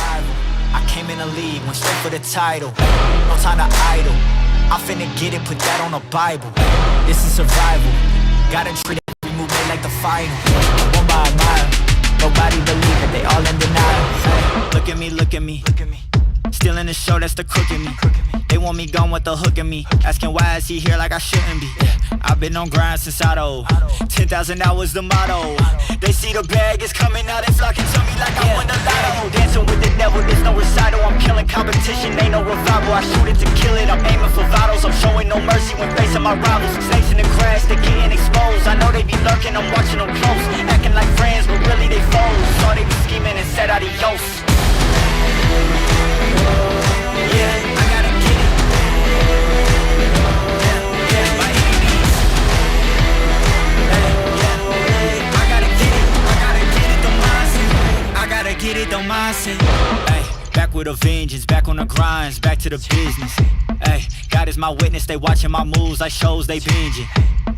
survival. I came in the league, went straight for the title. No time to idle. I'm finna get it, put that on the Bible. This is survival. Gotta treat every move made like the final. One by a mile. Nobody believe it, they all in denial. Hey, look at me, look at me. Still in the show, that's the crook in me. They want me gone with the hook in me. Asking why is he here like I shouldn't be. I've been on grind since I old. 10,000 hours the motto. They see the bag is coming out, they flocking to me like I won the lotto. Dancing with the devil, there's no recital. I'm killing competition, ain't no revival. I shoot it to kill it, I'm aiming for vitals. I'm showing no mercy when facing my rivals. Snakes in the grass, they getting exposed. I know they be lurking, I'm watching them close. Acting like friends, but really they foes. Saw they be scheming and said adios. Yeah, I gotta get it. Yeah, by any means. Yeah, I gotta get it. I gotta get it, the mindset. I gotta get it, the mindset. Hey, back with a vengeance, back on the grinds, back to the business. Hey, God is my witness, they watching my moves like shows, they binging.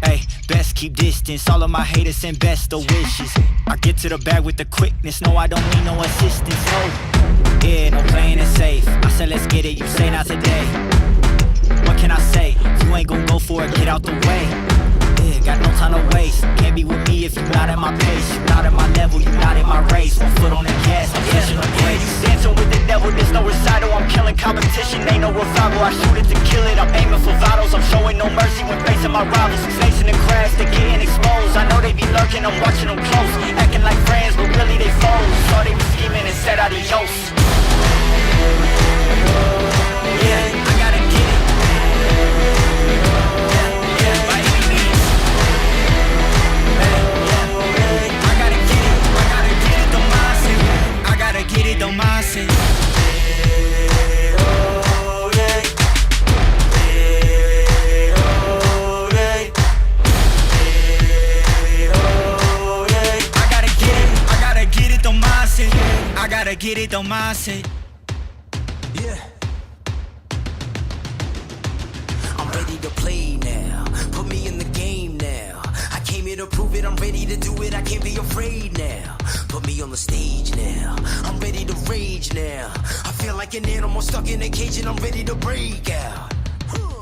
Hey, best keep distance, all of my haters send best the wishes. I get to the bag with the quickness, no I don't need no assistance, no. Yeah, no playing it safe. I said let's get it, you say not today. What can I say? If you ain't gon' go for it, get out the way. Yeah, got no time to waste. Can't be with me if you're not at my pace. You're not at my level, you're not in my race. One foot on the gas, I'm pushing the brakes. You dancing with the devil, there's no recital. I'm killing competition, ain't no revival. I shoot it to kill it, I'm aiming for vitals. I'm showing no mercy when facing my rivals. Snakes in the grass, they getting exposed. I know they be lurking, I'm watching them close. Acting like friends, but really they foes. Saw they be scheming and said adios. Yeah, I gotta get it. Yeah, by any means. I gotta get it. I gotta get it, the mindset. I gotta get it, the mindset. I gotta get it. I gotta get it, the mindset. I gotta get it, the mindset. Yeah. I'm ready to play now. Put me in the game now. I came here to prove it. I'm ready to do it. I can't be afraid now. Put me on the stage now. I'm ready to rage now. I feel like an animal stuck in a cage and I'm ready to break out.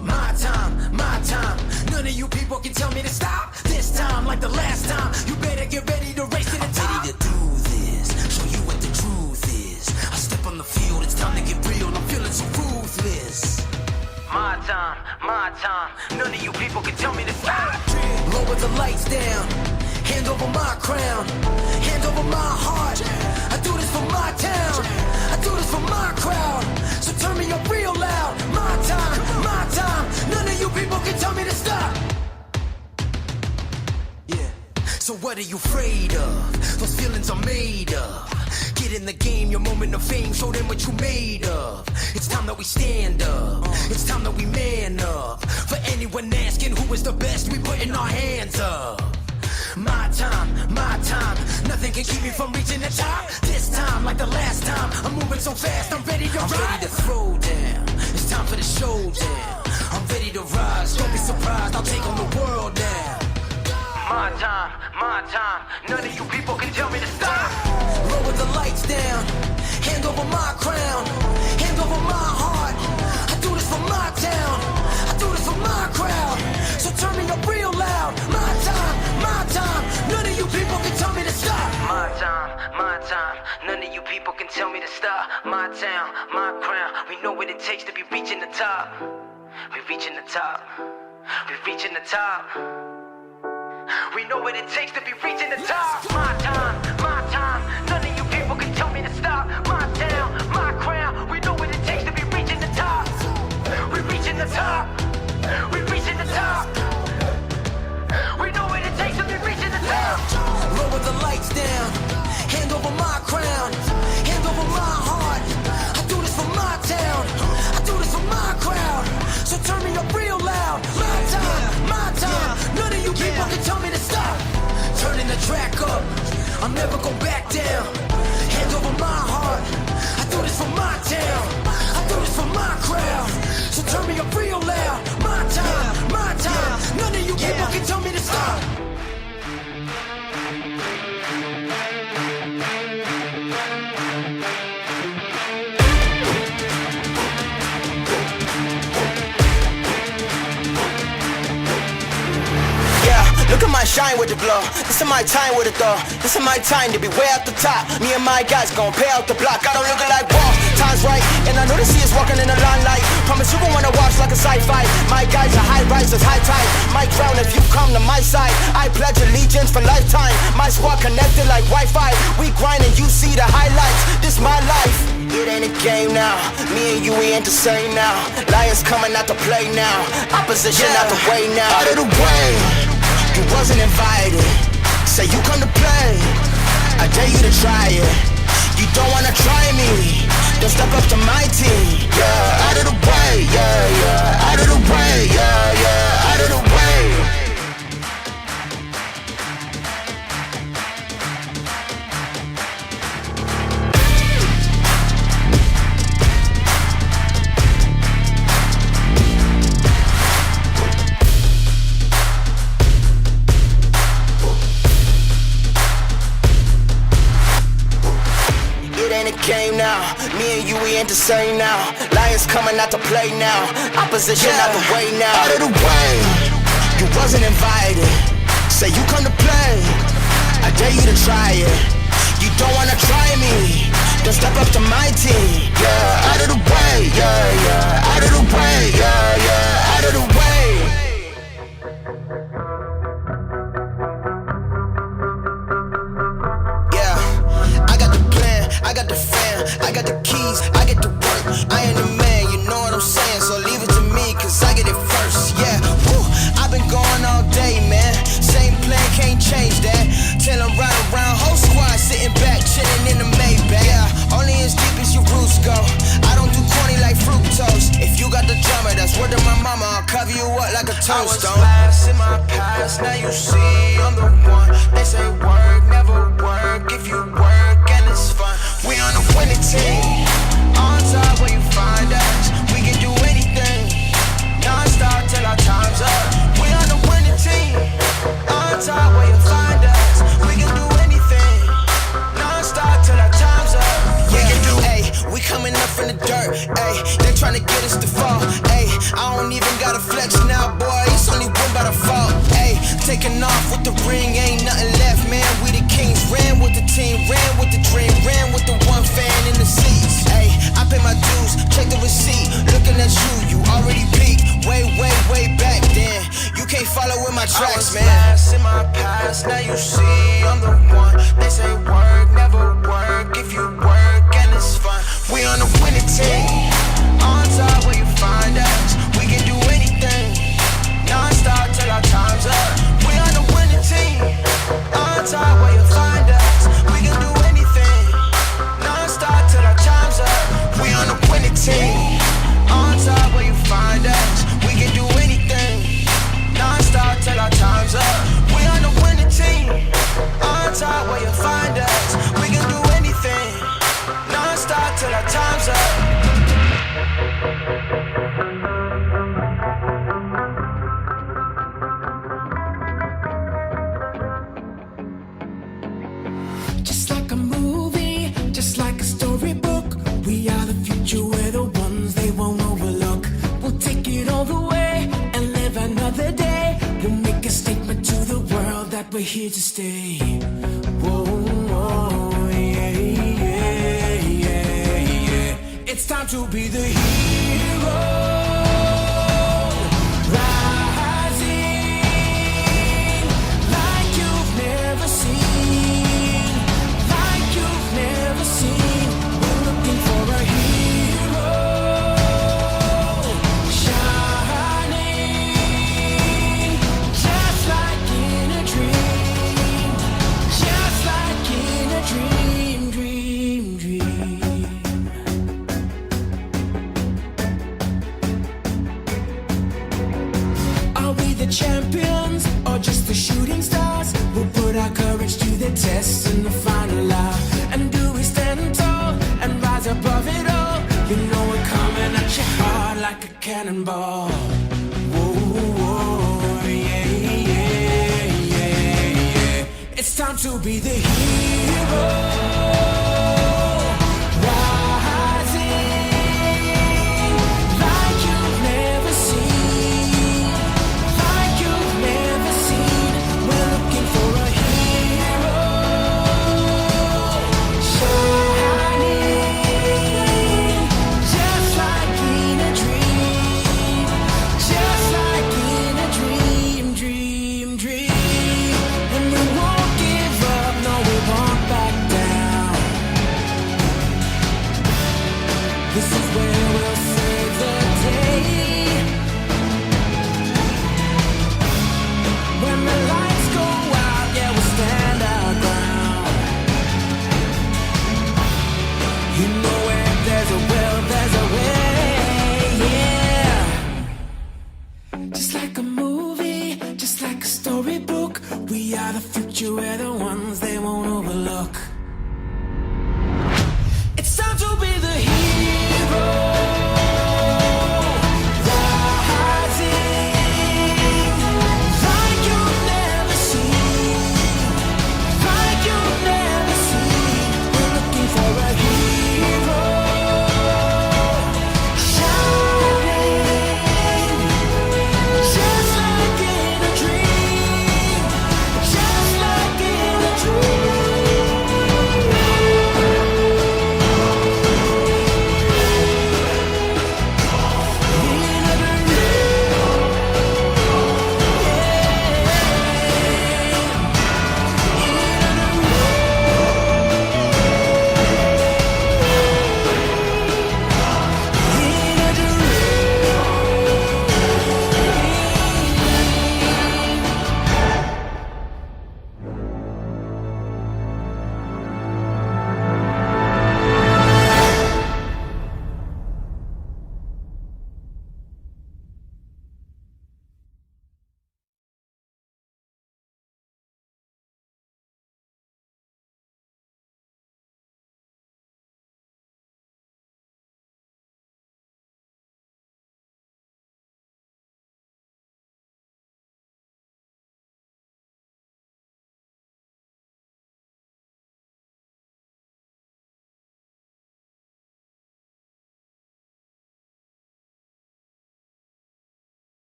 My time, my time. None of you people can tell me to stop. This time, like the last time, you better get ready to race to the top. I'm ready to do this. Show you what the truth is. I step on the field, it's time to get real. I'm feeling so ruthless. My time. None of you people can tell me to stop. Lower the lights down. Hand over my crown. Hand over my heart. I do this for my town. I do this for my crowd. So turn me up real loud. My time. None of you people can tell me to stop. Yeah. So what are you afraid of? Those feelings are made of. Get in the game, your moment of fame, show them what you made of. It's time that we stand up. It's time that we man up. For anyone asking who is the best, we putting our hands up. My time. Nothing can keep me from reaching the top. This time, like the last time, I'm moving so fast, I'm ready to rise. I'm ready to throw down. It's time for the showdown. I'm ready to rise. Don't be surprised, I'll take on the world now. My time. None of you people can tell me to stop. Lower the lights down. Hand over my crown. Hand over my heart. I do this for my town. I do this for my crowd. So turn me up real loud. My time. None of you people can tell me to stop. My time. None of you people can tell me to stop. My town, my crown. We know what it takes to be reaching the top. We're reaching the top. We're reaching the top. We know what it takes to be reaching the top. My time. None of you people can tell me to stop. My town, my crown. We know what it takes to be reaching the top. We're reaching the top. We're reaching the top. We know what it takes to be reaching the top. Lower the lights down. Hand over my crown. Hand over my heart. I do this for my town. I do this for my crowd. So turn me up real loud. My time. None of you people can tell me to stop. Turning the track up. I'll never go back down. Hand over my heart. I do this for my town. I do this for my crowd. So turn me up real loud. My time. None of you people can tell me to stop. Look at my shine with the glow. This is my time with it though. This is my time to be way at the top. Me and my guys gon' pay out the block. I don't look like wall. Time's right, and I know they see us walking in the limelight. Promise you gon' wanna watch like a sci-fi. My guys are high risers, high tide. My crown if you come to my side. I pledge allegiance for lifetime. My squad connected like Wi-Fi. We grind and you see the highlights. This my life. It ain't a game now. Me and you, we ain't the same now. Lions coming out to play now. Opposition out the way now. Out of the way. You wasn't invited. Say you come to play. I dare you to try it. You don't wanna try me. Then step up to my team. Yeah, out of the way. Yeah, yeah. Out of the way. Yeah, yeah. Out of the way. Game now, me and you, we ain't the same now. Lions coming out to play now. Opposition out the way now. Out of the way, you wasn't invited. Say you come to play, I dare you to try it. You don't wanna try me, then step up to my team. Yeah, out of the way, yeah, yeah. Out of the way, yeah, yeah. Out of the way. I got the fam, I got the keys, I get to work. I am the man, you know what I'm saying. So leave it to me, cause I get it first. Yeah, woo, I've been going all day, man. Same plan, can't change that. Till I'm riding around, whole squad sitting back, chilling in the Maybach. Yeah, only as deep as your roots go. I don't do corny like fructose. If you got the drama, that's word of my mama. I'll cover you up like a tombstone. I was fast in my past, now you see I'm the one. They say work, never work. If you work and it's fun. We on a winning team. On top where you find us. We can do anything. Non-stop till our time's up. We on a winning team. On top where you find us. We can do anything. Non-stop till our time's up. We can do, ayy, we coming up from the dirt. Ayy, they tryna get us to fall. Ayy, I don't even gotta flex now, boy. It's only one by the fault. Ayy, taking off with the ring, ain't nothing left, man. We the kings, ran with the team, ran with the dream, ran with the one fan in the seats. Ayy, I pay my dues, check the receipt. Looking at you, you already peaked. Way, way, way back then. You can't follow with my tracks, man. I was fast in my past, now you see I'm the one. They say work, never work. If you work and it's fun. We on a winning team. On top where you find us. We can do anything. Non-stop till our time's up. We on a winning team. On top where you find us. We can do anything. Non-stop till our time's up. We on a winning team. On top where you find us. We can do anything. Non-stop till our time's up. We on a winning team. On top where you find us. We can do anything. Non-stop till our time's up. Just like a movie, just like a storybook. We are the future, we're the ones they won't overlook. We'll take it all the way and live another day. We'll make a statement to the world that we're here to stay. Whoa, whoa, yeah, yeah, yeah, yeah. It's time to be the hero. Champions or just the shooting stars, we'll put our courage to the test in the final hour. And do we stand tall and rise above it all? You know we're coming at you hard like a cannonball. Whoa, whoa, yeah, yeah, yeah, yeah. It's time to be the hero. We'll This is where we'll save the day. When the lights go out, yeah, we'll stand our ground. You know where there's a will, there's a way, yeah. Just like a movie, just like a storybook, we are the future, we're the ones they won't overlook. It's time to be the hero, rising like you've never seen, like you've never seen. We're looking for a hero, shining, just like in a dream, just like in a dream.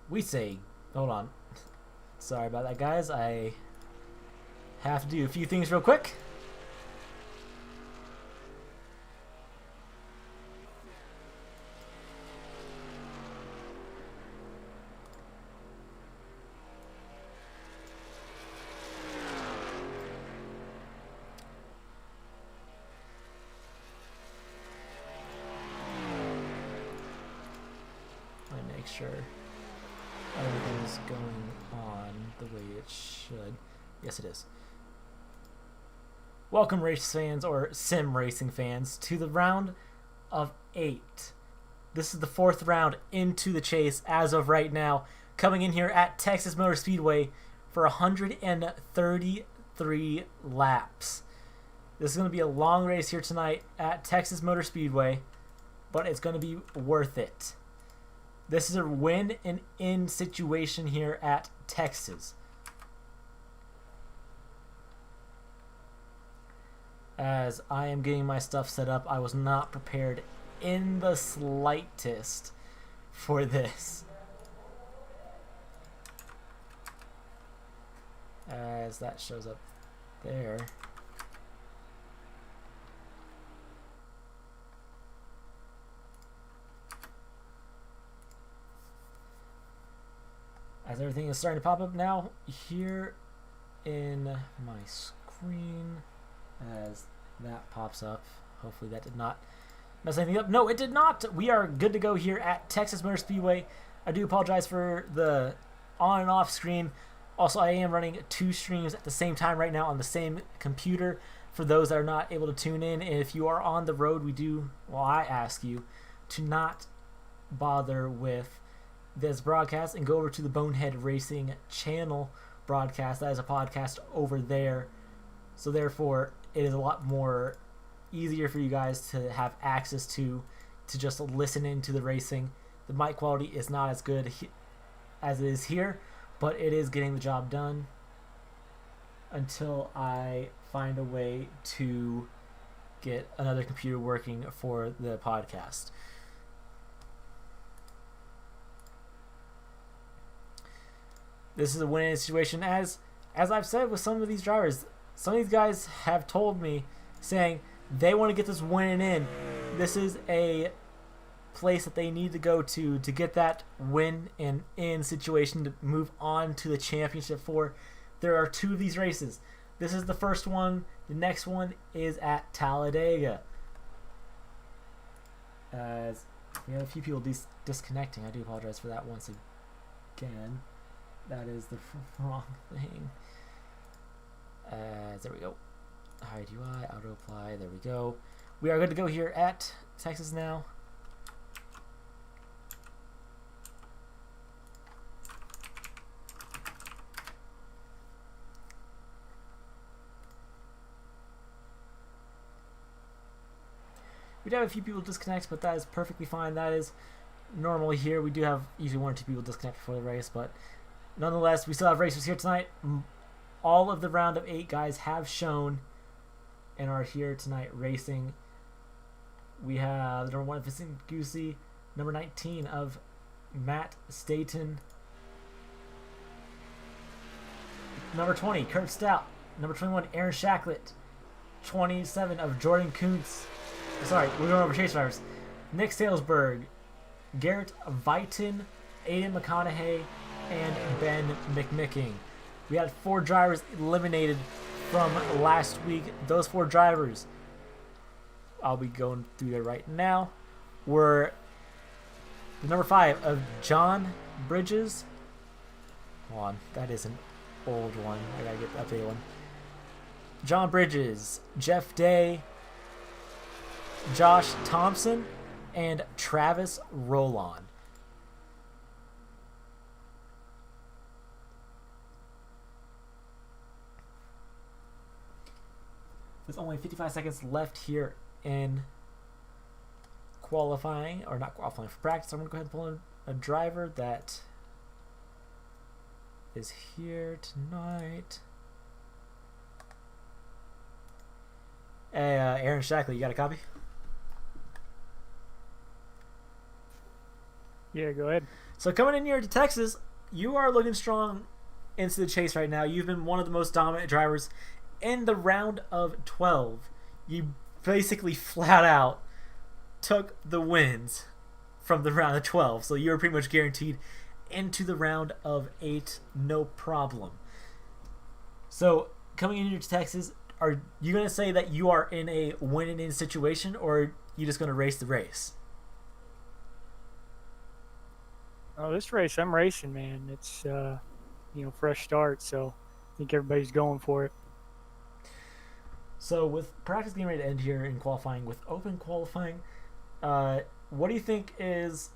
We say, hold on. Sorry about that, guys. I have to do a few things real quick. Let me make sure everything is going on the way it should. Yes, it is. Welcome, race fans or sim racing fans, to the round of 8. This is the 4th round into the chase as of right now, coming in here at Texas Motor Speedway for 133 laps. This is going to be a long race here tonight at Texas Motor Speedway, but it's going to be worth it. This is a win and in situation here at Texas. As I am getting my stuff set up, I was not prepared in the slightest for this. As that shows up there. as everything is starting to pop up now here in my screen as that pops up. Hopefully that did not mess anything up. No, it did not. We are good to go here at Texas Motor Speedway. I do apologize for the on and off screen. Also, I am running 2 streams at the same time right now on the same computer. For those that are not able to tune in, if you are on the road, I ask you to not bother with this broadcast and go over to the Bonehead Racing channel broadcast. That is a podcast over there. So therefore, it is a lot more easier for you guys to have access to just listen into the racing. The mic quality is not as good as it is here, but it is getting the job done until I find a way to get another computer working for the podcast. This is a win-win situation. As I've said with some of these drivers, some of these guys have told me saying they want to get this win in. This is a place that they need to go to get that win and in situation to move on to the championship for. There are 2 of these races. This is the first one. The next one is at Talladega. As we have a few people disconnecting. I do apologize for that once again. That is the wrong thing. There we go. Hide UI, auto apply. There we go. We are good to go here at Texas now. We do have a few people disconnect, but that is perfectly fine. That is normal here. We do have usually 1 or 2 people disconnect before the race, but nonetheless, we still have racers here tonight. All of the round of 8 guys have shown and are here tonight racing. We have the number 1 of Vincent Goosey, number 19 of Matt Staten, number 20 Kurt Stout, number 21 Aaron Shacklet, 27 of Jordan Kuntz. Sorry, we're going over chase drivers. Nick Salesberg, Garrett Vighton, Aiden McConaughey, and Ben McMicking. We had 4 drivers eliminated from last week. Those 4 drivers, I'll be going through there right now, were the number 5 of John Bridges. Hold on, that is an old one. I gotta get the updated one. John Bridges, Jeff Day, Josh Thompson, and Travis Rollon. There's only 55 seconds left here in qualifying, or not qualifying, for practice. I'm going to go ahead and pull in a driver that is here tonight. Hey, Aaron Shackley, you got a copy? Yeah, go ahead. So coming in here to Texas, you are looking strong into the chase right now. You've been one of the most dominant drivers in the round of 12. You basically flat out took the wins from the round of 12. So you were pretty much guaranteed into the round of 8, no problem. So coming in here to Texas, are you going to say that you are in a win-and-in situation, or are you just going to race the race? Oh, this race, I'm racing, man. It's, fresh start, so I think everybody's going for it. So with practice getting ready to end here in qualifying, with open qualifying, what do you think is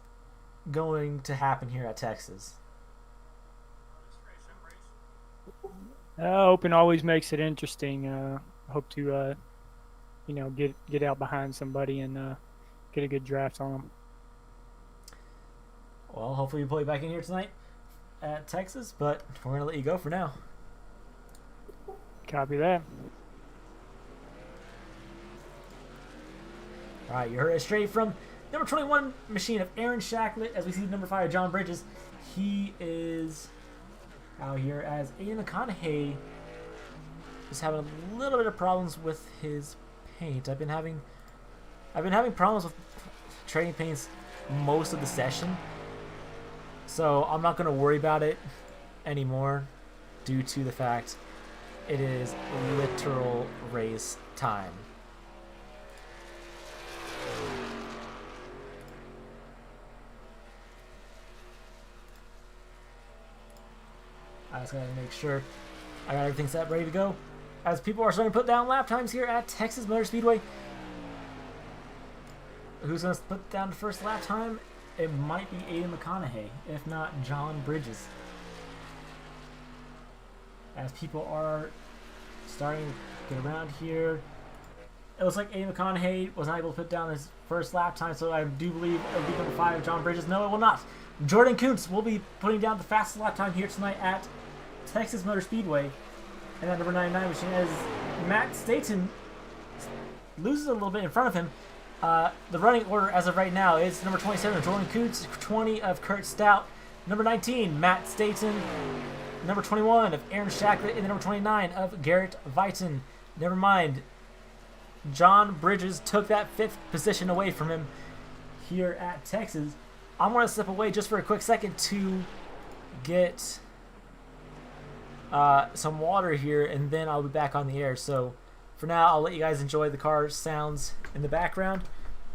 going to happen here at Texas? Open always makes it interesting. Hope to, get out behind somebody and get a good draft on them. Well, hopefully we pull you back in here tonight at Texas, but we're going to let you go for now. Copy that. All right, you heard it straight from number 21 machine of Aaron Shacklet, as we see number 5 John Bridges. He is out here as Aiden McConaughey is having a little bit of problems with his paint. I've been having problems with trading paints most of the session, so I'm not going to worry about it anymore due to the fact it is literal race time. I just gotta make sure I got everything set, ready to go. As people are starting to put down lap times here at Texas Motor Speedway. Who's gonna put down the first lap time? It might be Aiden McConaughey, if not John Bridges. As people are starting to get around here. It looks like Aiden McConaughey was not able to put down his first lap time, so I do believe it will be number 5, John Bridges. No, it will not. Jordan Kuntz will be putting down the fastest lap time here tonight at Texas Motor Speedway. And at number 99, which is Matt Staten, loses a little bit in front of him. The running order as of right now is number 27, Jordan Kuntz, 20 of Kurt Stout, number 19, Matt Staten, number 21 of Aaron Shacklet, and number 29 of Garrett Viton. Never mind, John Bridges took that 5th position away from him here at Texas. I'm going to step away just for a quick second to get some water here, and then I'll be back on the air. So for now, I'll let you guys enjoy the car sounds in the background.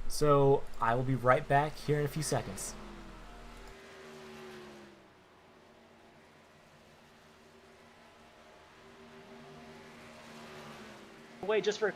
So I will be right back here in a few seconds. Wait, just for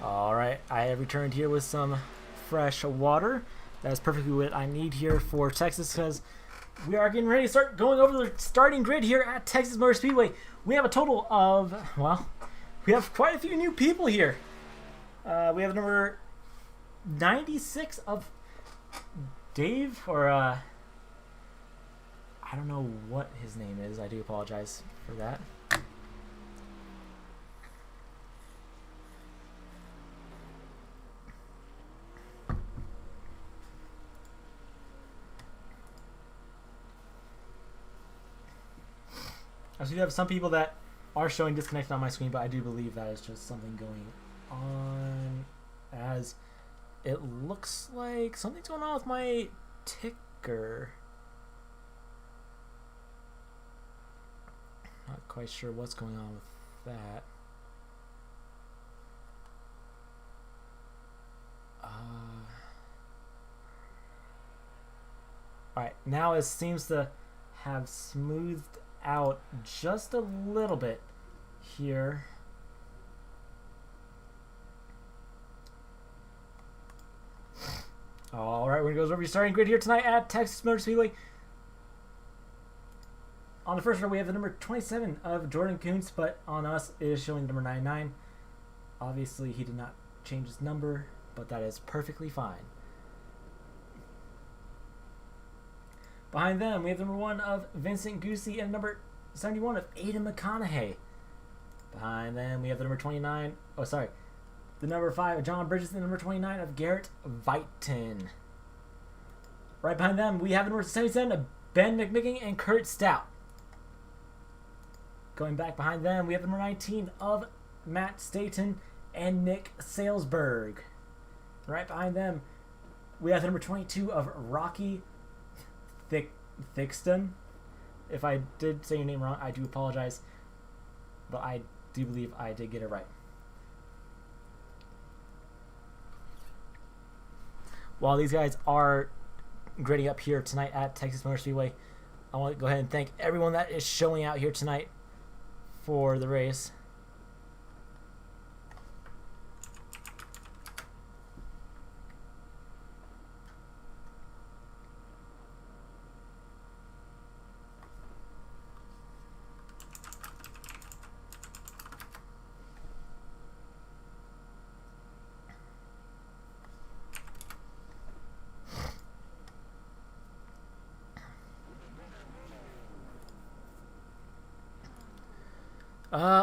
Alright, I have returned here with some fresh water. That's perfectly what I need here for Texas, because we are getting ready to start going over the starting grid here at Texas Motor Speedway. We have a total of, well, we have quite a few new people here. We have number 96 of Dave, or I don't know what his name is. I do apologize for that. I do have some people that are showing disconnected on my screen, but I do believe that is just something going on as it looks like something's going on with my ticker. Not quite sure what's going on with that. Alright, now it seems to have smoothed out just a little bit here. Alright, we're going to go over your starting grid here tonight at Texas Motor Speedway. On the first row, we have the number 27 of Jordan Kuntz, but on us, it is showing number 99. Obviously, he did not change his number, but that is perfectly fine. Behind them, we have number 1 of Vincent Goosey and number 71 of Aidan McConaughey. Behind them, we have the number 29. Oh, sorry. The number 5 of John Bridges and the number 29 of Garrett Vighton. Right behind them, we have the number 77 of Ben McMicken and Kurt Stout. Going back behind them, we have the number 19 of Matt Staton and Nick Salesberg. Right behind them, we have the number 22 of Rocky Thixton. If I did say your name wrong, I do apologize, but I do believe I did get it right. While these guys are grading up here tonight at Texas Motor Speedway, I want to go ahead and thank everyone that is showing out here tonight for the race.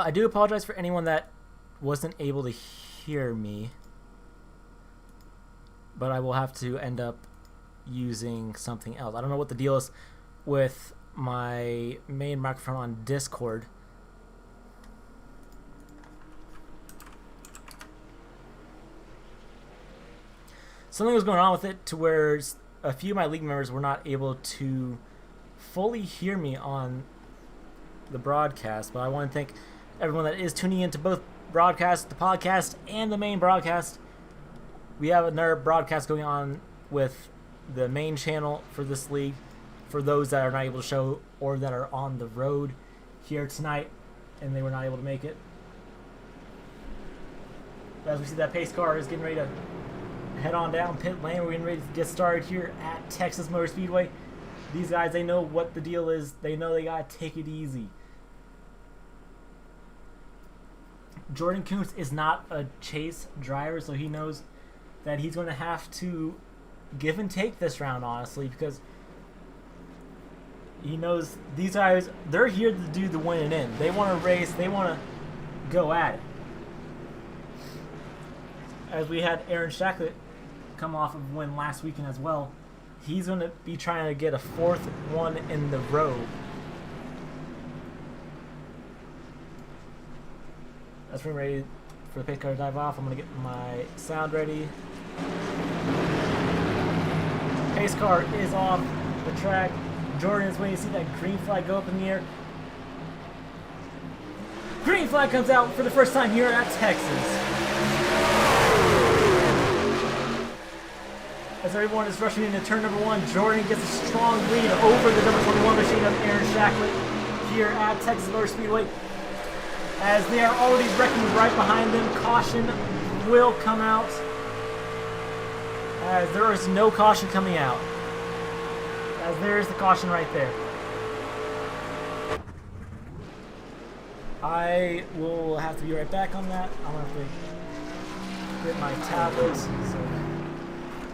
I do apologize for anyone that wasn't able to hear me, but I will have to end up using something else. I don't know what the deal is with my main microphone on Discord. Something was going on with it to where a few of my league members were not able to fully hear me on the broadcast, but I want to thank everyone that is tuning into both broadcasts, the podcast and the main broadcast. We have another broadcast going on with the main channel for this league for those that are not able to show or that are on the road here tonight and they were not able to make it. As we see, that pace car is getting ready to head on down pit lane. We're getting ready to get started here at Texas Motor Speedway. These guys, they know what the deal is. They know they gotta take it easy. Jordan Kuntz is not a chase driver, so he knows that he's going to have to give and take this round, honestly, because he knows these guys, they're here to do the win and in. They want to race. They want to go at it. As we had Aaron Shacklet come off of a win last weekend as well, he's going to be trying to get a 4th one in the row. That's when we're ready for the pace car to dive off. I'm going to get my sound ready. Pace car is off the track. Jordan is waiting to see that green flag go up in the air. Green flag comes out for the first time here at Texas. As everyone is rushing into turn number 1, Jordan gets a strong lead over the number 21 machine of Aaron Shacklet here at Texas Motor Speedway. As they are already wrecking right behind them, caution will come out. As there is no caution coming out. As there is the caution right there. I will have to be right back on that. I'm going to have to get my tablet. So,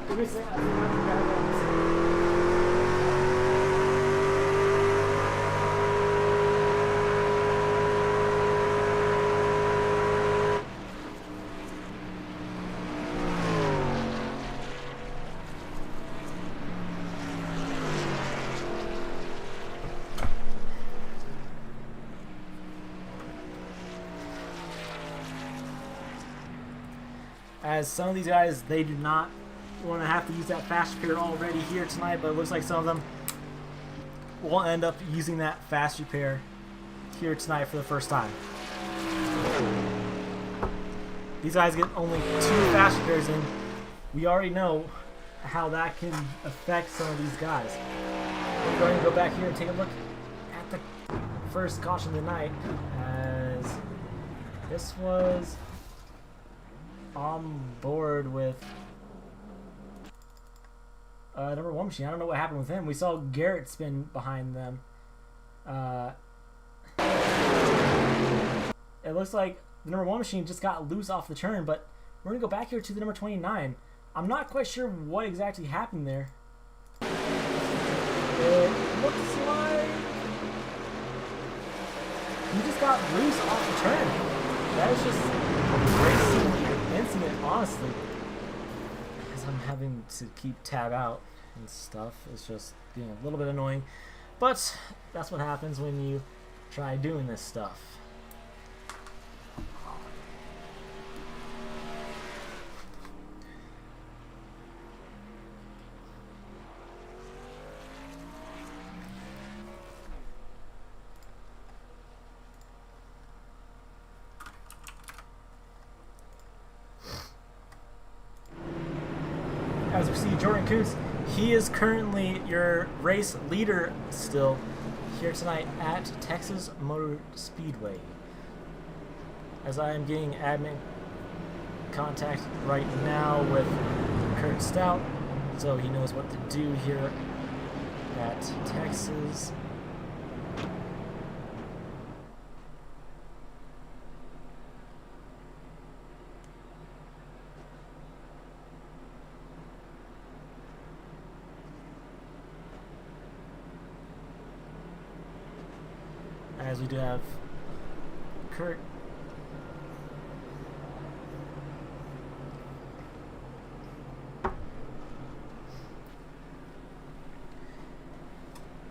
give me a second. as some of these guys, they do not want to have to use that fast repair already here tonight, but it looks like some of them will end up using that fast repair here tonight for the first time. These guys get only 2 fast repairs in. We already know how that can affect some of these guys. We're going to go back here and take a look at the first caution of the night, as this was on board with number 1 machine. I don't know what happened with him. We saw Garrett spin behind them. It looks like the number 1 machine just got loose off the turn, but we're going to go back here to the number 29. I'm not quite sure what exactly happened there. It looks like he just got loose off the turn. That is just a racing incident, honestly. As I'm having to keep tab out and stuff, it's just being a little bit annoying. But that's what happens when you try doing this stuff. As we see, Jordan Kuntz, he is currently your race leader still here tonight at Texas Motor Speedway. As I am getting admin contact right now with Kurt Stout, so he knows what to do here at Texas. As we do have Kurt.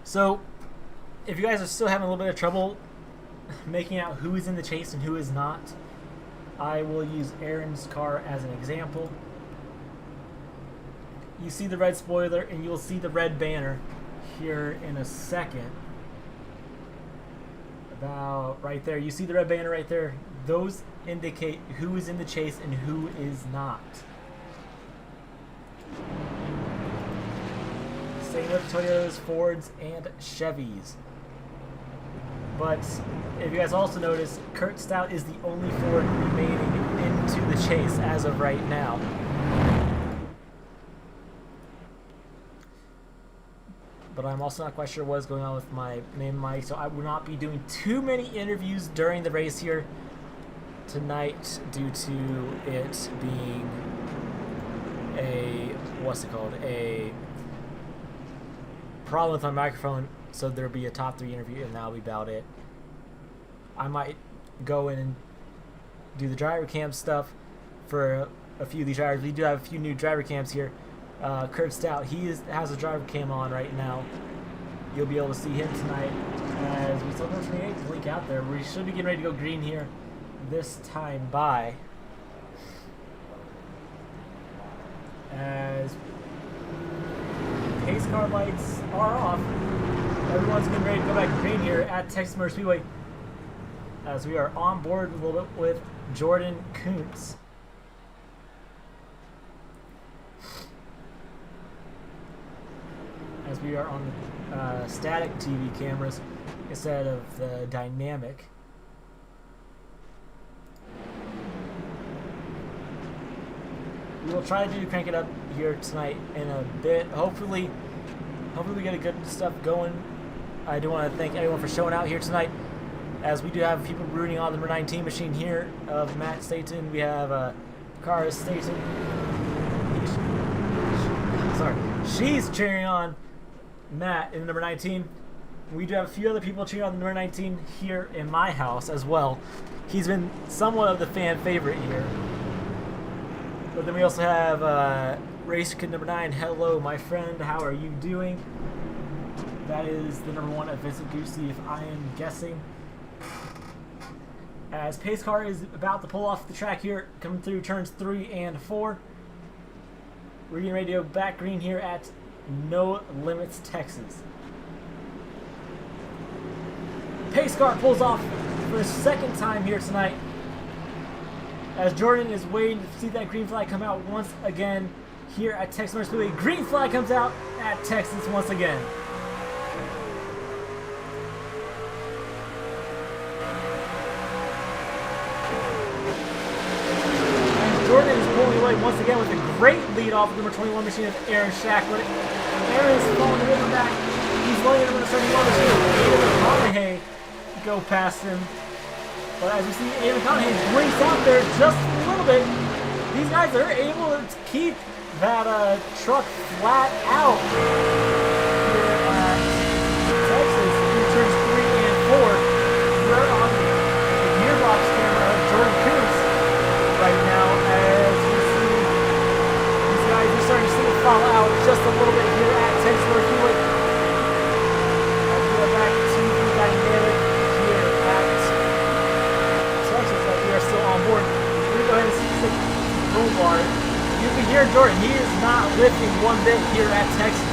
So, if you guys are still having a little bit of trouble making out who is in the chase and who is not, I will use Aaron's car as an example. You see the red spoiler and you'll see the red banner here in a second. About right there. You see the red banner right there. Those indicate who is in the chase and who is not. Same with Toyotas, Fords, and Chevys. But if you guys also notice, Kurt Stout is the only Ford remaining into the chase as of right now. But I'm also not quite sure what is going on with my main mic, so I will not be doing too many interviews during the race here tonight due to it being a, a problem with my microphone, so there'll be a top 3 interview and that'll be about it. I might go in and do the driver cam stuff for a few of these drivers. We do have a few new driver cams here. Kurt Stout, has a driver cam on right now. You'll be able to see him tonight as we still have 28 to link out there. We should be getting ready to go green here this time by. As pace car lights are off, everyone's getting ready to go back green here at Texas Motor Speedway as we are on board a little bit with Jordan Kuntz. As we are on the static TV cameras instead of the dynamic. We will try to crank it up here tonight in a bit. Hopefully we get a good stuff going. I do want to thank everyone for showing out here tonight, as we do have people rooting on the number 19 machine here of Matt Staten. We have Cara Staten. She's cheering on Matt in the number 19. We do have a few other people cheering on the number 19 here in my house as well. He's been somewhat of the fan favorite here. But then we also have Race Kid number 9. Hello, my friend. How are you doing? That is the number 1 at Vincent Goosey, if I am guessing. as pace car is about to pull off the track here, coming through turns 3 and 4. We're getting ready to go back green here at No Limits, Texas. Pace car pulls off for the second time here tonight, as Jordan is waiting to see that green flag come out once again here at Texas Motor Speedway. Green flag comes out at Texas once again. Jordan is pulling away once again with a great lead off of number 21 machine of Aaron Shacklet. Aaron is falling a little back. He's letting number 71 machine of Aiden McConaughey go past him. But as you see, Aiden McConaughey brings out there just a little bit. These guys are able to keep that truck flat out here at Texas in turns 3 and 4. We're on the gearbox camera of Jordan Kuntz right now, as we see these guys are starting to see it fall out just a little bit here at Texas Motor Speedway. As we go back to the dynamic here at Texas, as we are still on board. We're going to go ahead and see the roll bar. You can hear Jordan, he is not lifting one bit here at Texas.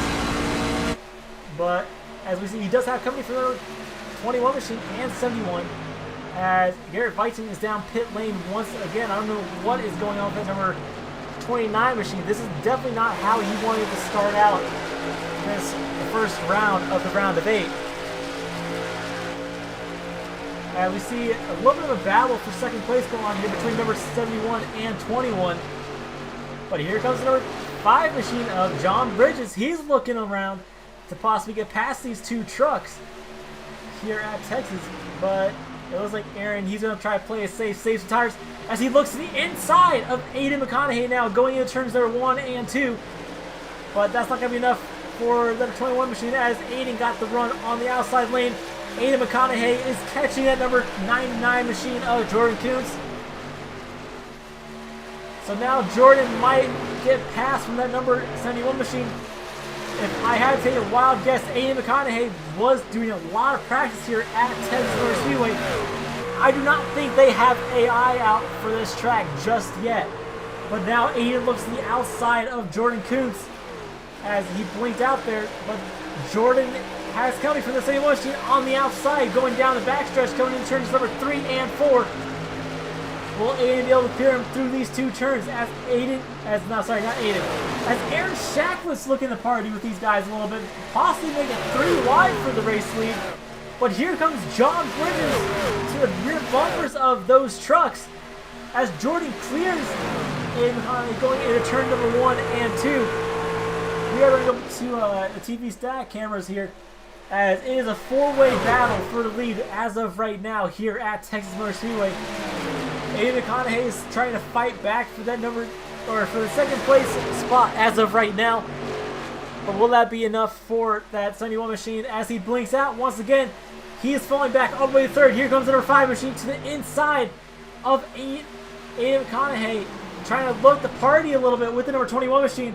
But as we see, he does have company for the 21 machine and 71. As Garrett Viting is down pit lane once again. I don't know what is going on with that number 29 machine. This is definitely not how he wanted to start out this first round of the round of 8. We see a little bit of a battle for second place going on here between number 71 and 21. But here comes the number 5 machine of John Bridges. He's looking around to possibly get past these two trucks here at Texas. But it looks like Aaron, he's going to try to play it safe, save some tires, as he looks to the inside of Aiden McConaughey now, going into turns number 1 and 2. But that's not going to be enough for the 21 machine, as Aiden got the run on the outside lane. Aiden McConaughey is catching that number 99 machine of Jordan Kuntz. So now Jordan might get past from that number 71 machine. If I had to take a wild guess, Aiden McConaughey was doing a lot of practice here at Texas Motor Speedway. I do not think they have AI out for this track just yet. But now Aiden looks to the outside of Jordan Kuntz as he blinked out there. But Jordan has company from the 71 machine on the outside, going down the backstretch, coming in turns number 3 and 4. Will Aiden be able to clear him through these two turns as Aaron Shacklett's looking to party with these guys a little bit, possibly make it 3 wide for the race lead. But here comes John Bridges to the rear bumpers of those trucks as Jordan clears Aiden McConaughey going into turn number 1 and 2. We are going to go to the TV stat cameras here, as it is a 4-way battle for the lead as of right now here at Texas Motor Speedway. Aiden McConaughey is trying to fight back for that number, or for the second place spot as of right now. But will that be enough for that 71 machine as he blinks out once again? He is falling back all the way to third. Here comes the number 5 machine to the inside of Aiden McConaughey, trying to look the party a little bit with the number 21 machine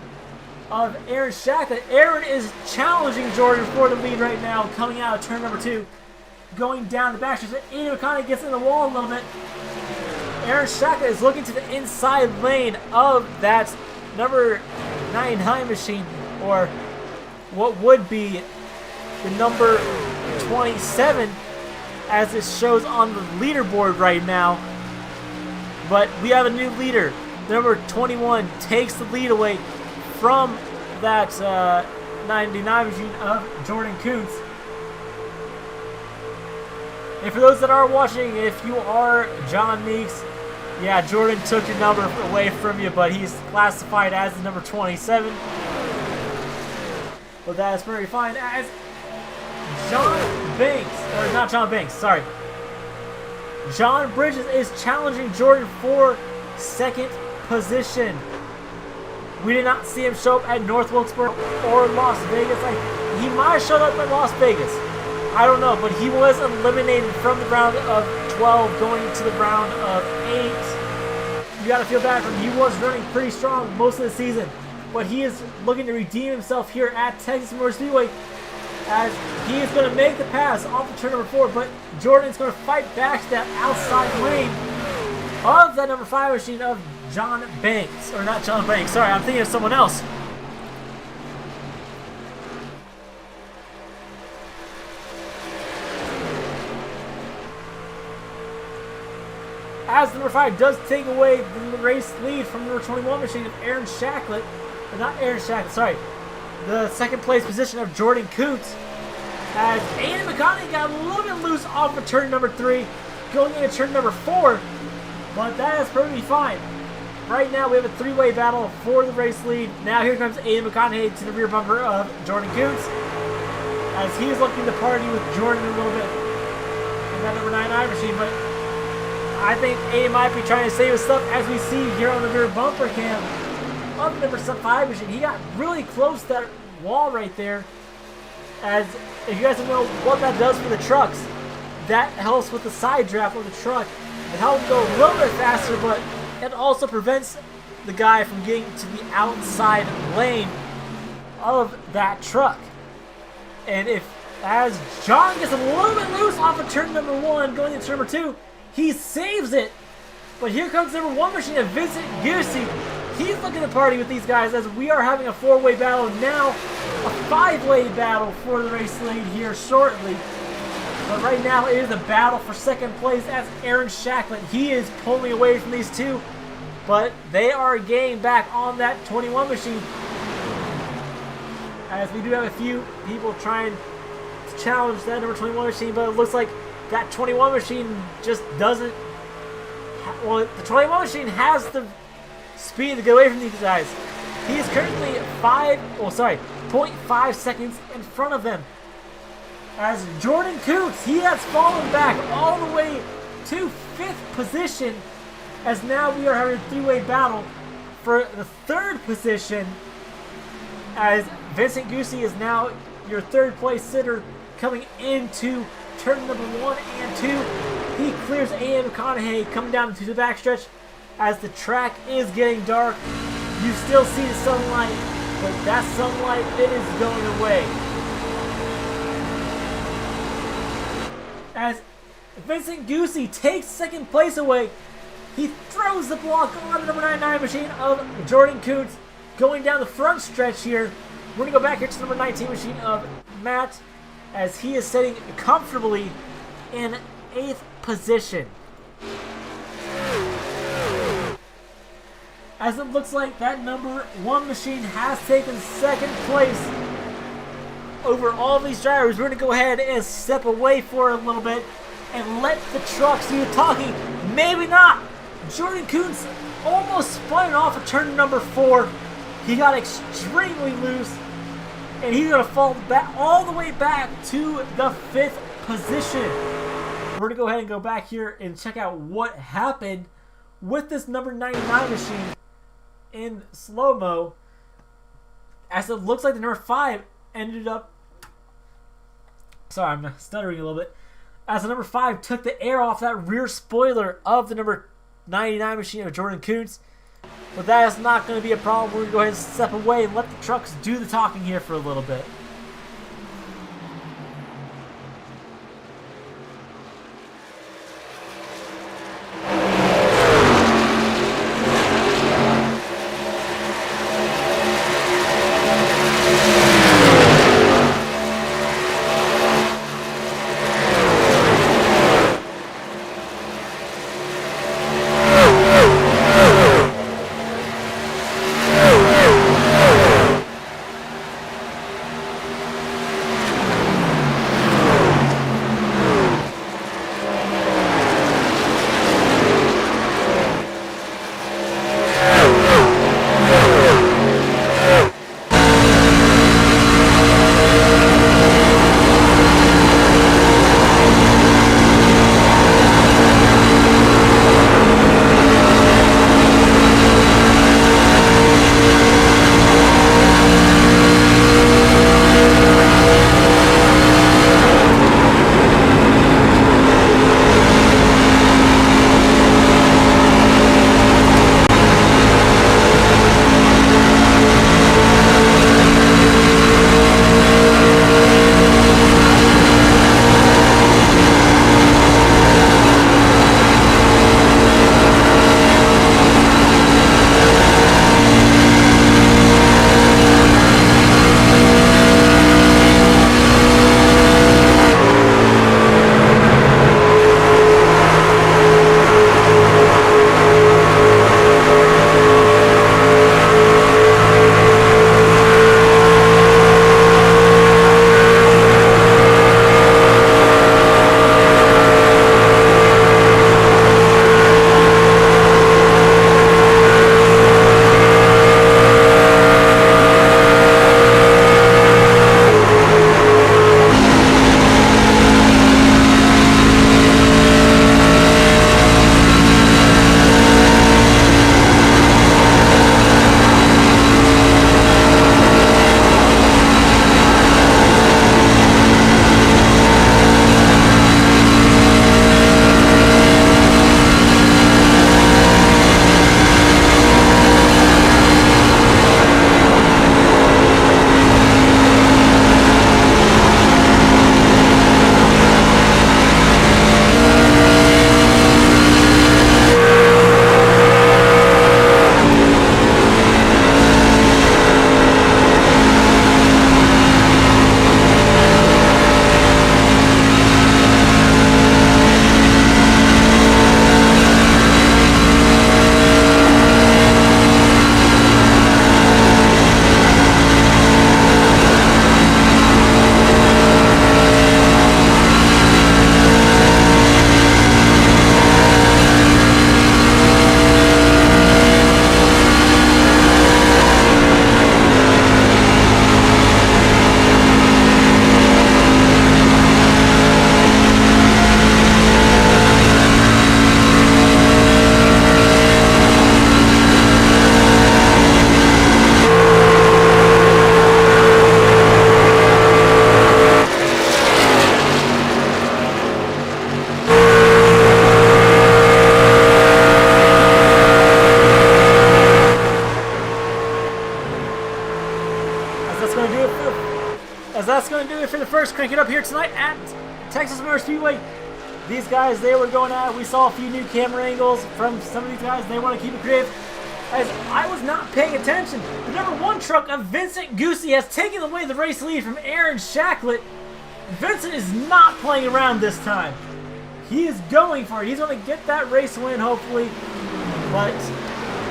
of Aaron Shacklet. Aaron is challenging Jordan for the lead right now, coming out of turn number 2, going down the backstretch. Aiden McConaughey gets in the wall a little bit. Aaron Shacklet is looking to the inside lane of that number 99 machine, or what would be the number 27 as it shows on the leaderboard right now. But we have a new leader. Number 21 takes the lead away from that 99 machine of Jordan Kuntz. And for those that are watching, if you are John Meeks, yeah, Jordan took your number away from you, but he's classified as the number 27. But that is very fine, as John Bridges is challenging Jordan for second position. We did not see him show up at North Wilkesboro or Las Vegas. He might have showed up at Las Vegas. I don't know, but he was eliminated from the round of 12 going to the round of 8. You got to feel bad for him. He was running pretty strong most of the season, but he is looking to redeem himself here at Texas Motor Speedway. as he is going to make the pass off of turn number 4, but Jordan's going to fight back to that outside lane of that number 5 machine of John Banks. Or not John Banks, sorry, I'm thinking of someone else. As number 5 does take away the race lead from number 21 machine of Aaron Shacklet. Or not Aaron Shacklet, sorry. The second place position of Jordan Coots. As Aiden McConaughey got a little bit loose off of turn number 3, going into turn number 4. But that is perfectly fine. Right now we have a three-way battle for the race lead. Now here comes Aiden McConaughey to the rear bumper of Jordan Coots, as he is looking to party with Jordan a little bit in that number 99 machine. But I think Aiden might be trying to save his stuff, as we see here on the rear bumper cam of the number 5 machine. He got really close to that wall right there. As if you guys don't know what that does for the trucks, that helps with the side draft of the truck. It helps go a little bit faster, but it also prevents the guy from getting to the outside lane of that truck. And as John gets a little bit loose off of turn number 1, going into turn number 2, he saves it. But here comes number 1 machine of Vincent Goosey. He's looking to party with these guys, as we are having a 4-way battle, now a 5-way battle for the race lead here shortly. But right now it is a battle for second place, as Aaron Shacklet, he is pulling away from these two, but they are getting back on that 21 machine. As we do have a few people trying to challenge that number 21 machine, but it looks like that 21 machine just doesn't. Well, the 21 machine has the speed to get away from these guys. He is currently 0.5 seconds in front of them. As Jordan Coots, he has fallen back all the way to 5th position, as now we are having a 3-way battle for the 3rd position, as Vincent Goosey is now your 3rd place sitter coming into turn number 1 and 2. He clears A.M. McConaughey coming down into the backstretch. As the track is getting dark, you still see the sunlight, but that sunlight, it is going away. As Vincent Goosey takes 2nd place away, he throws the block on the number 99 machine of Jordan Coots, going down the front stretch here. We're going to go back here to the number 19 machine of Matt, as he is sitting comfortably in 8th position. As it looks like that number 1 machine has taken 2nd place over all these drivers. We're going to go ahead and step away for a little bit and let the trucks do the talking. Maybe not. Jordan Coots almost spun off of turn number 4. He got extremely loose, and he's going to fall back all the way back to the 5th position. We're going to go ahead and go back here and check out what happened with this number 99 machine in slow-mo, as it looks like the number 5 ended up. Sorry, I'm stuttering a little bit. As the number 5 took the air off that rear spoiler of the number 99 machine of Jordan Coots. But that is not going to be a problem. We're going to go ahead and step away and let the trucks do the talking here for a little bit. that's going to do it for the first Crank It Up here tonight at Texas Motor Speedway. These guys, they were going at it. We saw a few new camera angles from some of these guys. They want to keep it creative. As I was not paying attention, the number 1 truck of Vincent Goosey has taken away the race lead from Aaron Shacklet. Vincent is not playing around this time. He is going for it. He's going to get that race win, hopefully. But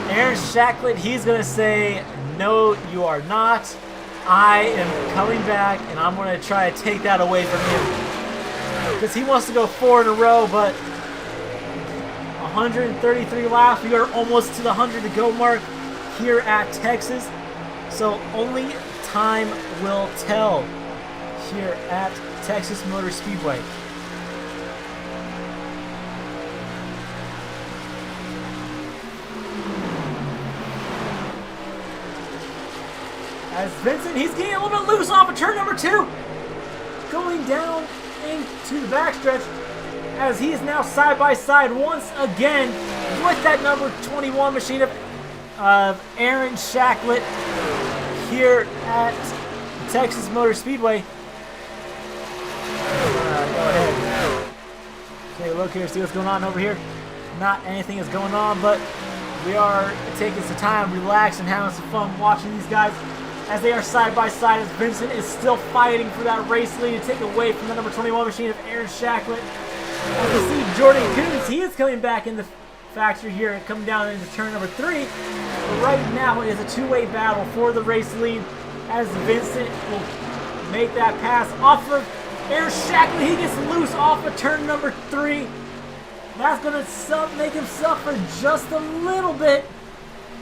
Aaron Shacklet, he's going to say, no, you are not. I am coming back, and I'm going to try to take that away from him. Because he wants to go 4 in a row, but 133 laps. We are almost to the 100 to go mark here at Texas. So only time will tell here at Texas Motor Speedway. As Vincent, he's getting a little bit loose off of turn number 2. Going down into the backstretch as he is now side by side once again with that number 21 machine of Aaron Shacklet here at Texas Motor Speedway. Go ahead. Take a look here, see what's going on over here. Not anything is going on, but we are taking some time, relaxing, having some fun watching these guys as they are side by side, as Vincent is still fighting for that race lead to take away from the number 21 machine of Aaron Shacklet. As we see Jordan Coons, he is coming back in the factory here, coming down into turn number 3. But right now it is a two-way battle for the race lead as Vincent will make that pass off of Aaron Shacklet. He gets loose off of turn number 3. That's going to make him suffer just a little bit.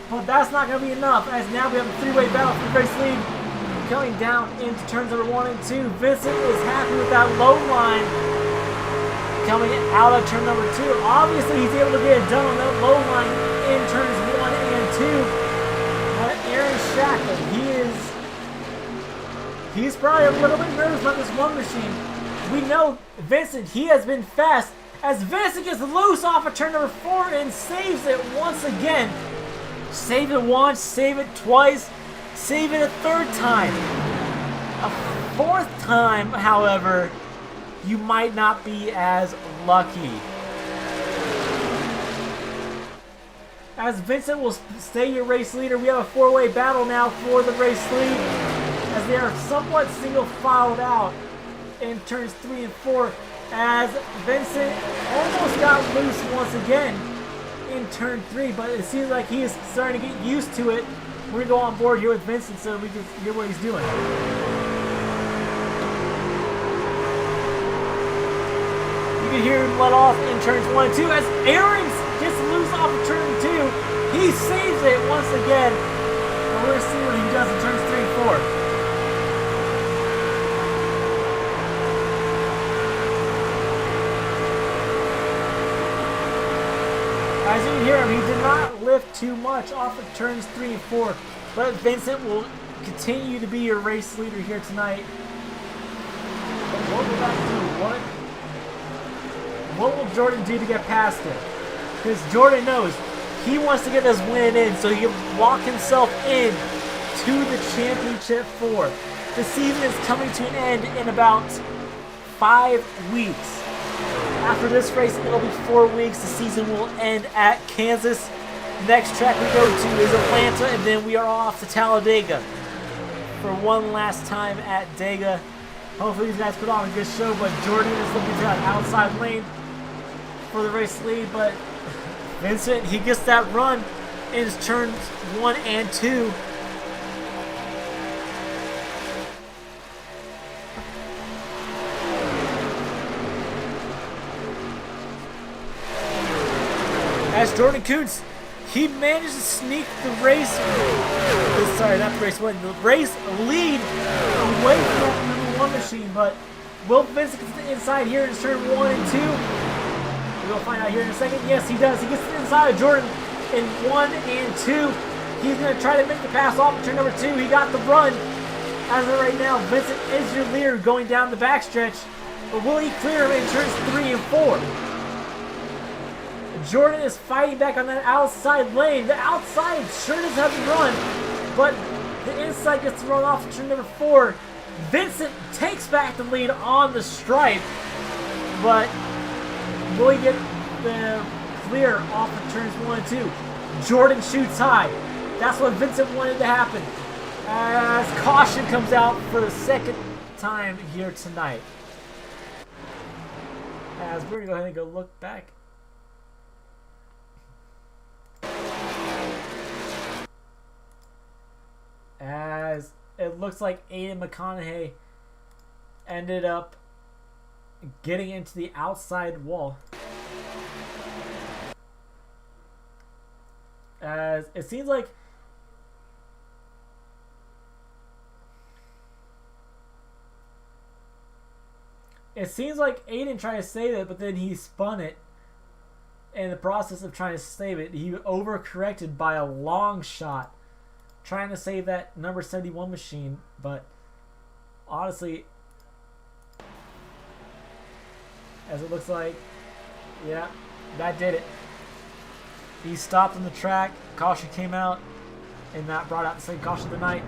But that's not going to be enough, as now we have a three-way battle for the race lead. Coming down into turns number 1 and 2. Vincent is happy with that low line. Coming out of turn number 2. Obviously, he's able to get it done on that low line in turns 1 and 2. But Aaron Shacklet, he's probably a little bit nervous about this one machine. We know Vincent, he has been fast, as Vincent gets loose off of turn number 4 and saves it once again. Save it once, save it twice, save it a third time. A fourth time, however, you might not be as lucky. As Vincent will stay your race leader, we have a four-way battle now for the race lead, as they are somewhat single-filed out in turns 3 and 4, as Vincent almost got loose once again in turn 3, but it seems like he is starting to get used to it. We're going to go on board here with Vincent so we can hear what he's doing. You can hear him let off in turns 1 and 2 as Aaron gets loose off of turn 2. He saves it once again. And we're going to see what he does in turns 3 and 4. As you can hear him, he did not lift too much off of turns 3 and 4, but Vincent will continue to be your race leader here tonight. But what will that do? What will Jordan do to get past him? Because Jordan knows he wants to get this win in, so he can lock himself in to the championship 4. The season is coming to an end in about 5 weeks. After this race, it'll be 4 weeks. The season will end at Kansas. Next track we go to is Atlanta, and then we are off to Talladega for one last time at Dega. Hopefully these guys put on a good show, but Jordan is looking to that outside lane for the race lead. But Vincent, he gets that run in his turns 1 and 2. As Jordan Coons, he managed to sneak the race, sorry, not the race win, the race lead away from that number 1 machine. But will Vincent get to the inside here in turn 1 and 2? We'll find out here in a second. Yes, he does. He gets to the inside of Jordan in 1 and 2. He's going to try to make the pass off of turn number 2. He got the run. As of right now, Vincent is your leader going down the backstretch. But will he clear him in turns 3 and 4? Jordan is fighting back on that outside lane. The outside sure does have to run, but The inside gets thrown off to turn number 4. Vincent takes back the lead on the stripe, but will he get the clear off of turns 1 and 2? Jordan shoots high. That's what Vincent wanted to happen. As caution comes out for the second time here tonight. As we're going to go ahead and go look back. As it looks like Aiden McConaughey ended up getting into the outside wall. As it seems like Aiden tried to save it, but then he spun it. In the process of trying to save it, he overcorrected by a long shot, trying to save that number 71 machine. But honestly, as it looks like, yeah, that did it. He stopped on the track, caution came out, and that brought out the second caution of the night.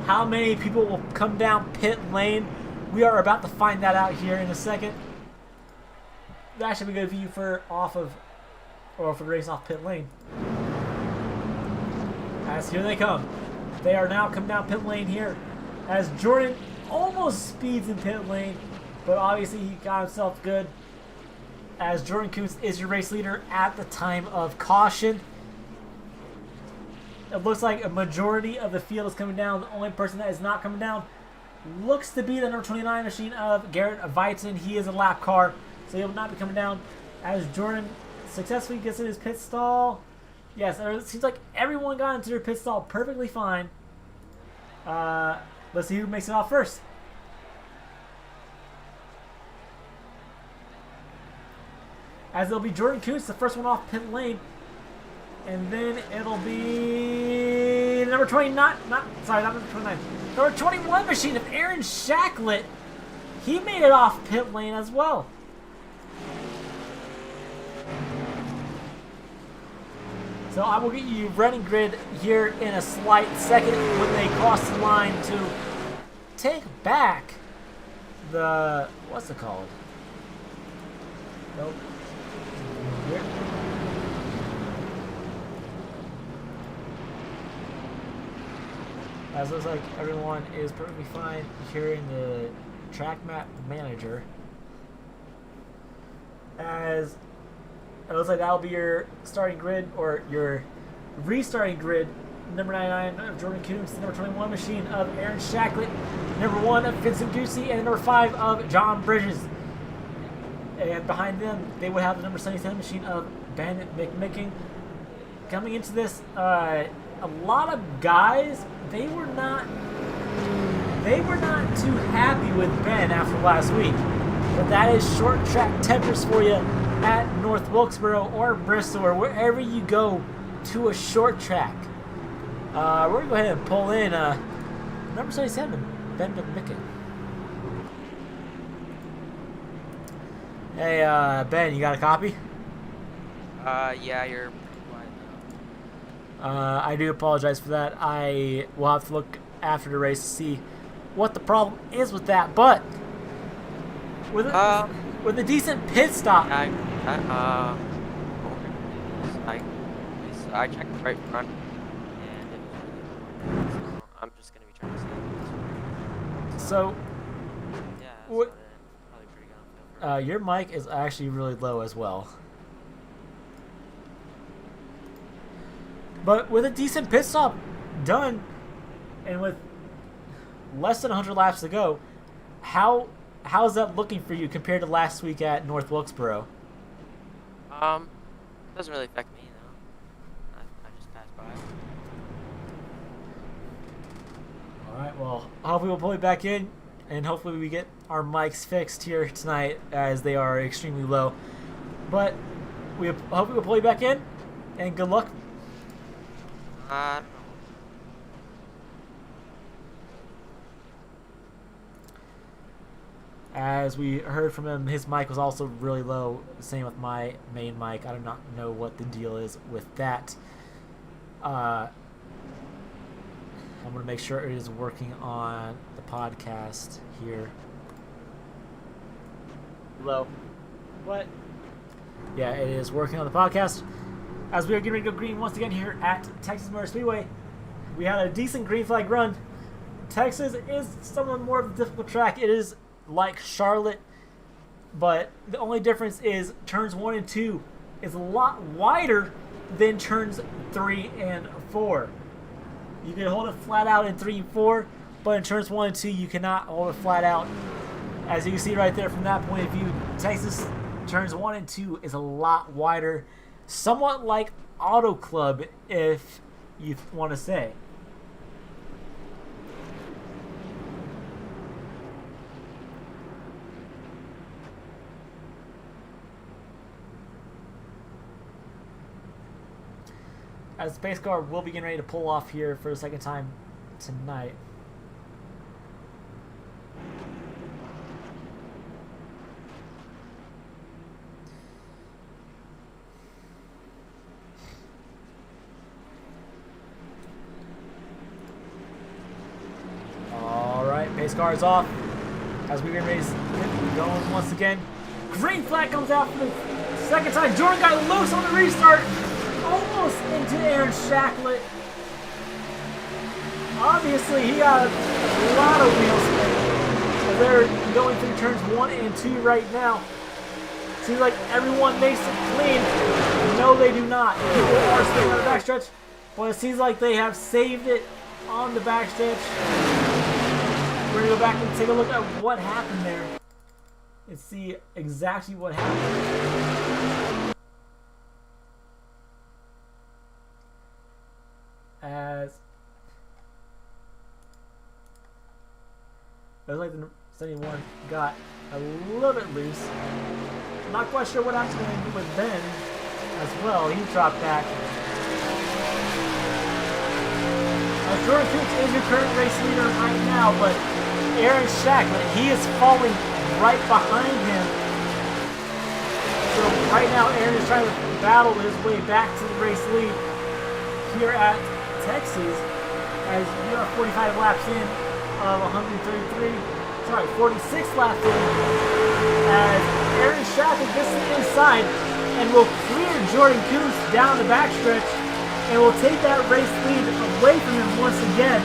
How many people will come down pit lane? We are about to find that out here in a second. That should be a good view for the race off pit lane. As here they come. They are now coming down pit lane here. As Jordan almost speeds in pit lane, but obviously he got himself good. As Jordan Kuntz is your race leader at the time of caution. It looks like a majority of the field is coming down. The only person that is not coming down looks to be the number 29 machine of Garrett Weitzen. He is a lap car, so he will not be coming down. As Jordan successfully gets in his pit stall. Yes, it seems like everyone got into their pit stall perfectly fine. Let's see who makes it off first. As it'll be Jordan Kuntz, the first one off pit lane. And then it'll be number 20, not number 29. Number 21 machine of Aaron Shacklet. He made it off pit lane as well. So I will get you running grid here in a slight second when they cross the line to take back the, what's it called? Nope. Here. As it looks like everyone is perfectly fine here in the track map manager. As it looks like that'll be your starting grid, or your restarting grid. Number 99 of Jordan Kuntz, number 21 machine of Aaron Shacklet, number 1 of Vincent Ducey, and number 5 of John Bridges. And behind them, they would have the number 77 machine of Ben McMicken. Coming into this, a lot of guys, they were not too happy with Ben after last week. But that is short track tempers for you at North Wilkesboro or Bristol or wherever you go to a short track. We're going to go ahead and pull in number 77, Ben McMicken. Hey, Ben, you got a copy? Yeah, you're pretty quiet now. I do apologize for that. I will have to look after the race to see what the problem is with that. But with a decent pit stop. I checked the right front, and it was really good. So I'm just gonna be trying to stay. So, Yeah, what? Probably pretty good. Your mic is actually really low as well. But with a decent pit stop done, and with less than 100 laps to go, how's that looking for you compared to last week at North Wilkesboro? Doesn't really affect me though. I just passed by. All right. Well, hopefully we'll pull you back in, and hopefully we get our mics fixed here tonight, as they are extremely low. But hopefully we'll pull you back in, and good luck. I don't know. As we heard from him, his mic was also really low. Same with my main mic. I do not know what the deal is with that. I'm going to make sure it is working on the podcast here. Hello. What? Yeah, it is working on the podcast. As we are getting ready to go green once again here at Texas Motor Speedway. We had a decent green flag run. Texas is somewhat more of a difficult track. It is like Charlotte, but the only difference is turns 1 and 2 is a lot wider than turns 3 and 4. You can hold it flat out in 3 and 4, but in turns 1 and 2 you cannot hold it flat out. As you can see right there from that point of view, Texas turns 1 and 2 is a lot wider, somewhat like Auto Club, if you want to say. As the pace car will be getting ready to pull off here for the second time tonight. Alright, pace car is off. As we get ready to get going once again. Green flag comes out for the second time. Jordan got loose on the restart. Almost into Aaron Shacklet. Obviously, he got a lot of wheel spin. They're going through turns 1 and 2 right now. Seems like everyone makes it clean. No, they do not. People are staying on the backstretch, but it seems like they have saved it on the backstretch. We're going to go back and take a look at what happened there and see exactly what happened. As it looks like the 71 got a little bit loose. I'm not quite sure what actually going to do with Ben as well. He dropped back. Jordan Coots is your current race leader right now, but Aaron Shacklet, he is falling right behind him. So right now Aaron is trying to battle his way back to the race lead here at Texas, as we are 45 laps in of 133, 46 laps in, as Aaron Shacklet gets to the inside and will clear Jordan Coots down the backstretch and will take that race lead away from him once again.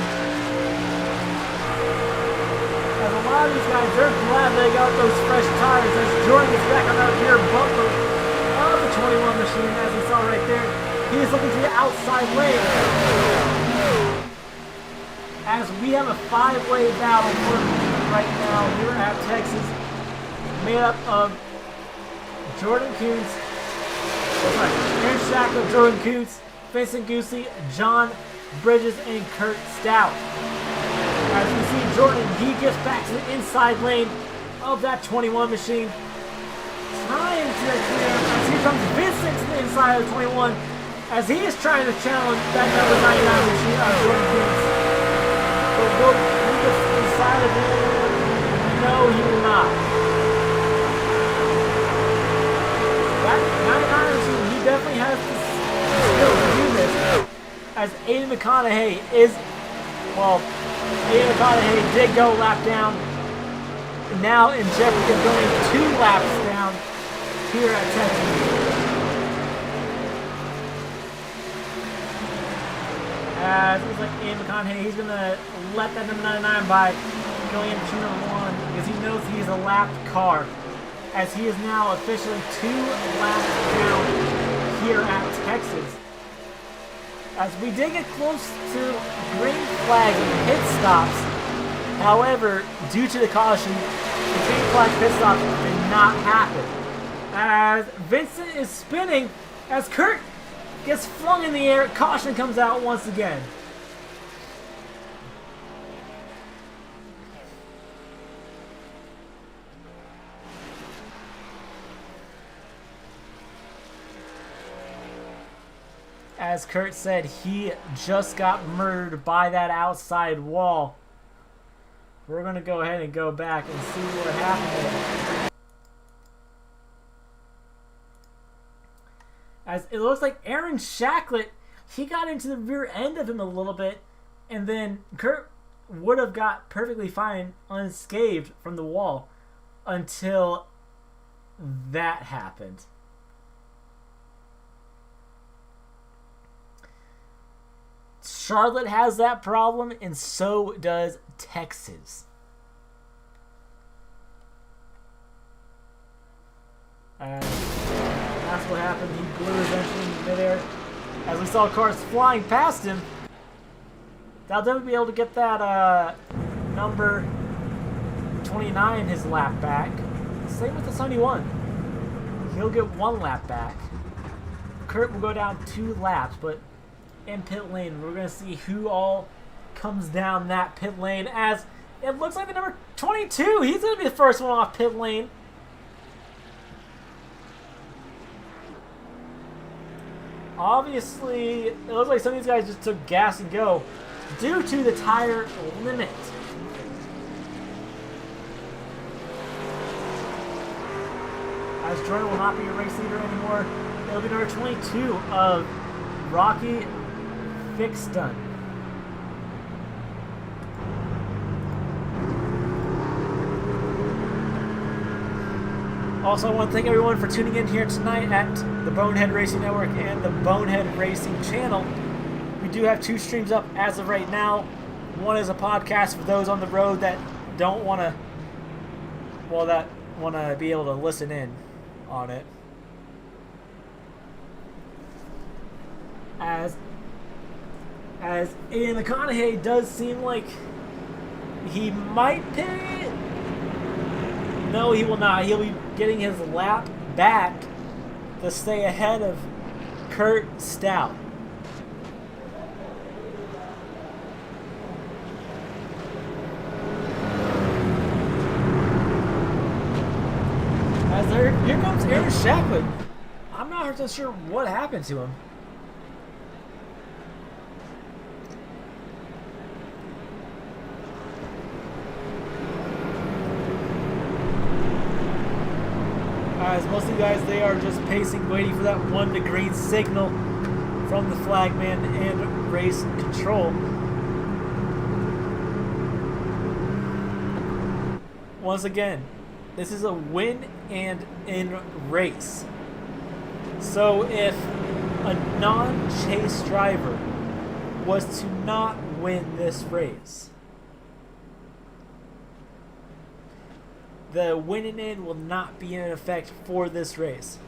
As a lot of these guys, they're glad they got those fresh tires, as Jordan gets back on that rear bumper of the 21 machine, as we saw right there. He is looking to the outside lane. As we have a 5-way battle right now here at Texas, made up of Jordan Coots, Aaron Shacklet, Jordan Coots, Vincent Goosey, John Bridges, and Kurt Stout. As we see Jordan, he gets back to the inside lane of that 21 machine, trying to clear. As here comes Vincent to the inside of the 21. As he is trying to challenge that number 99 machine on Jordan Coots. But will he get inside of him? No, he will not. That 99 machine, he definitely has the skill to do this. As Aiden McConaughey Aiden McConaughey did go a lap down. Now in jeopardy of going 2 laps down here at Texas. As it looks like Aiden McConaughey, he's going to let that number 99 by going into number 1 because he knows he's a lapped car. As he is now officially 2 laps down here at Texas. As we did get close to green flag pit stops. However, due to the caution, the green flag pit stop did not happen. As Vincent is spinning, as Kurt gets flung in the air, caution comes out once again. As Kurt said, he just got murdered by that outside wall. We're going to go ahead and go back and see what happened there. As it looks like Aaron Shacklet, he got into the rear end of him a little bit, And then Kurt would have got perfectly fine, unscathed from the wall until that happened. Charlotte has that problem, and so does Texas. That's what happened. He blew eventually in midair. As we saw cars flying past him, they'll definitely be able to get that number 29 his lap back. Same with the 71. He'll get 1 lap back. Kurt will go down 2 laps, but in pit lane, we're going to see who all comes down that pit lane, as it looks like the number 22. He's going to be the first one off pit lane. Obviously, it looks like some of these guys just took gas and go due to the tire limit. As Jordan will not be a race leader anymore, it'll be number 22 of Rocky Fixton. Also, I want to thank everyone for tuning in here tonight at the Bonehead Racing Network and the Bonehead Racing channel. We do have 2 streams up as of right now. One is a podcast for those on the road that don't want to, well, that want to be able to listen in on it. As Aiden McConaughey does seem like he might pit. No, he will not. He'll be getting his lap back to stay ahead of Kurt Stout. As here comes Aaron Shackwood. I'm not 100% sure what happened to him. As most of you guys, they are just pacing, waiting for that 1 to green signal from the flagman and race control. Once again, this is a win and in race. So if a non-chase driver was to not win this race, the winning in will not be in effect for this race.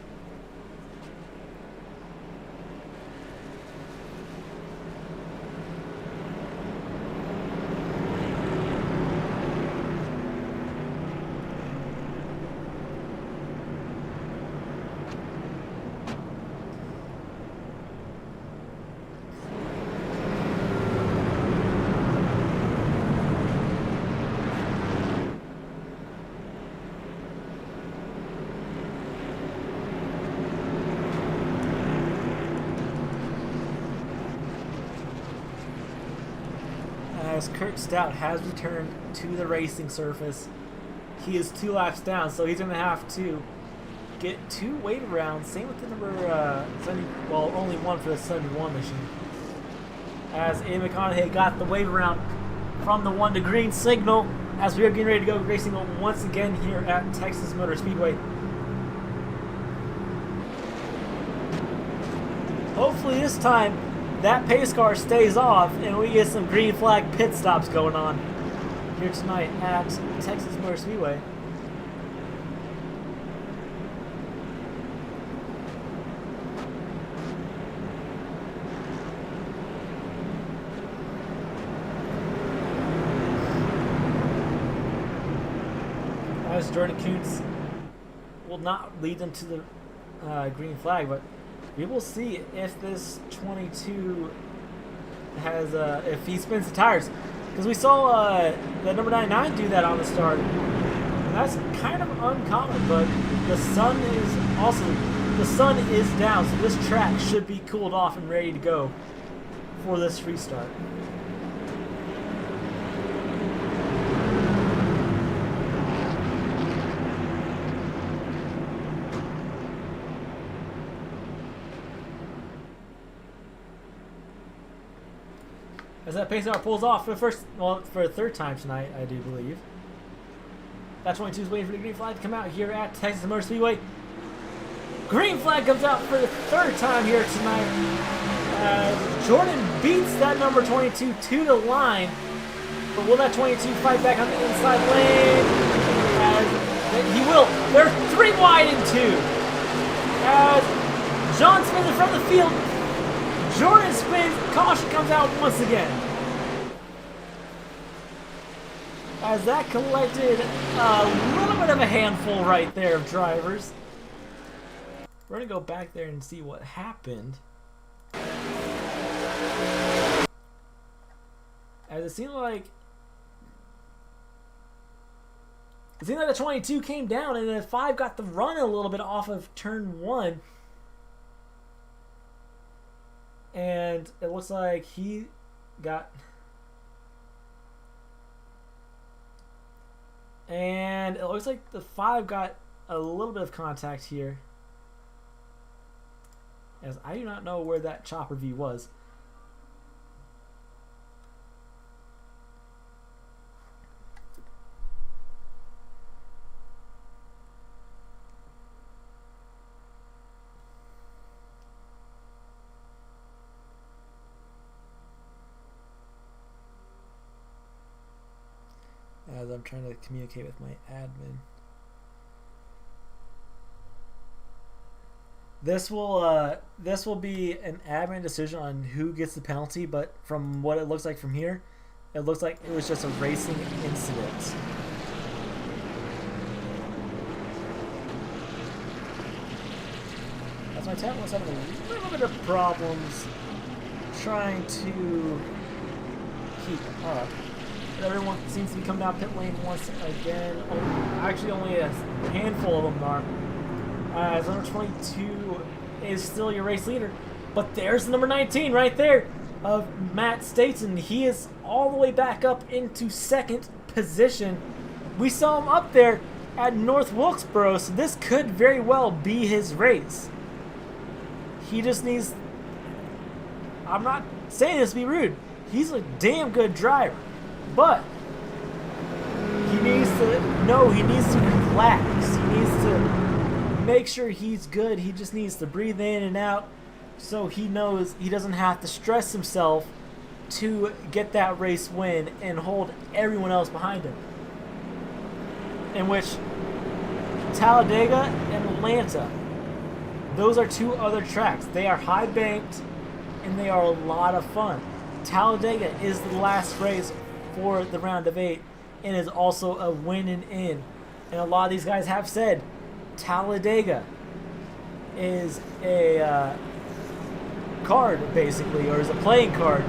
As Kurt Stout has returned to the racing surface, he is 2 laps down, so he's going to have to get 2 wave rounds. Same with the number 70, well, only 1 for the 71 machine. As Aiden McConaughey got the wave round from the 1 to green signal, as we are getting ready to go racing once again here at Texas Motor Speedway. Hopefully this time that pace car stays off and we get some green flag pit stops going on here tonight at Texas Motor Speedway. As Jordan Kuntz will not lead them to the green flag, but we will see if this 22 has, if he spins the tires. Because we saw the number 99 do that on the start. And that's kind of uncommon, but the sun is down, so this track should be cooled off and ready to go for this restart. As As that pace car pulls off for the first, well, for a third time tonight, I do believe. That 22 is waiting for the green flag to come out here at Texas Motor Speedway. Green flag comes out for the third time here tonight. Jordan beats that number 22 to the line. But will that 22 fight back on the inside lane? He will. They're 3 wide and 2. As John spins in front of the field. Jordan spins. Caution comes out once again. As that collected a little bit of a handful right there of drivers. We're going to go back there and see what happened. As it seemed like the 22 came down and the 5 got the run a little bit off of turn 1. And it looks like he got... And it looks like the 5 got a little bit of contact here. As I do not know where that chopper V was. As I'm trying to communicate with my admin. This will be an admin decision on who gets the penalty, but from what it looks like from here, it looks like it was just a racing incident. As my tablet was having a little bit of problems trying to keep up. Everyone seems to be coming down pit lane once again. Actually, only a handful of them are. As number 22 is still your race leader. But there's number 19 right there of Matt Staten. He is all the way back up into second position. We saw him up there at North Wilkesboro, so this could very well be his race. He just needs... I'm not saying this to be rude. He's a damn good driver. But he needs to know, he needs to relax. He needs to make sure he's good. He just needs to breathe in and out so he knows he doesn't have to stress himself to get that race win and hold everyone else behind him. In which Talladega and Atlanta, those are 2 other tracks. They are high banked and they are a lot of fun. Talladega is the last race for the round of 8 and is also a win and in. And a lot of these guys have said Talladega is a card basically, or is a playing card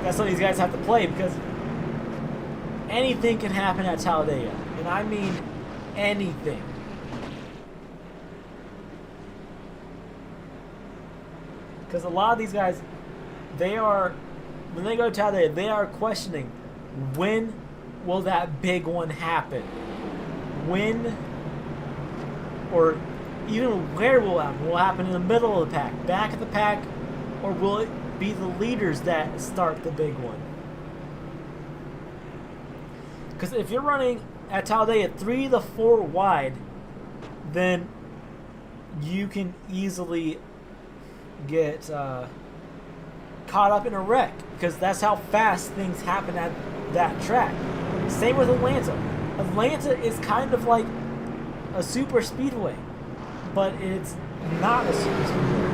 that some of these guys have to play, because anything can happen at Talladega, and I mean anything. Because a lot of these guys, when they go to Talladega, they are questioning, when will that big one happen? When, or even where will it happen? Will it happen in the middle of the pack, back of the pack, or will it be the leaders that start the big one? Because if you're running at Talladega 3 to 4 wide, then you can easily get caught up in a wreck, because that's how fast things happen at that track. Same with Atlanta. Atlanta is kind of like a super speedway, but it's not a super speedway.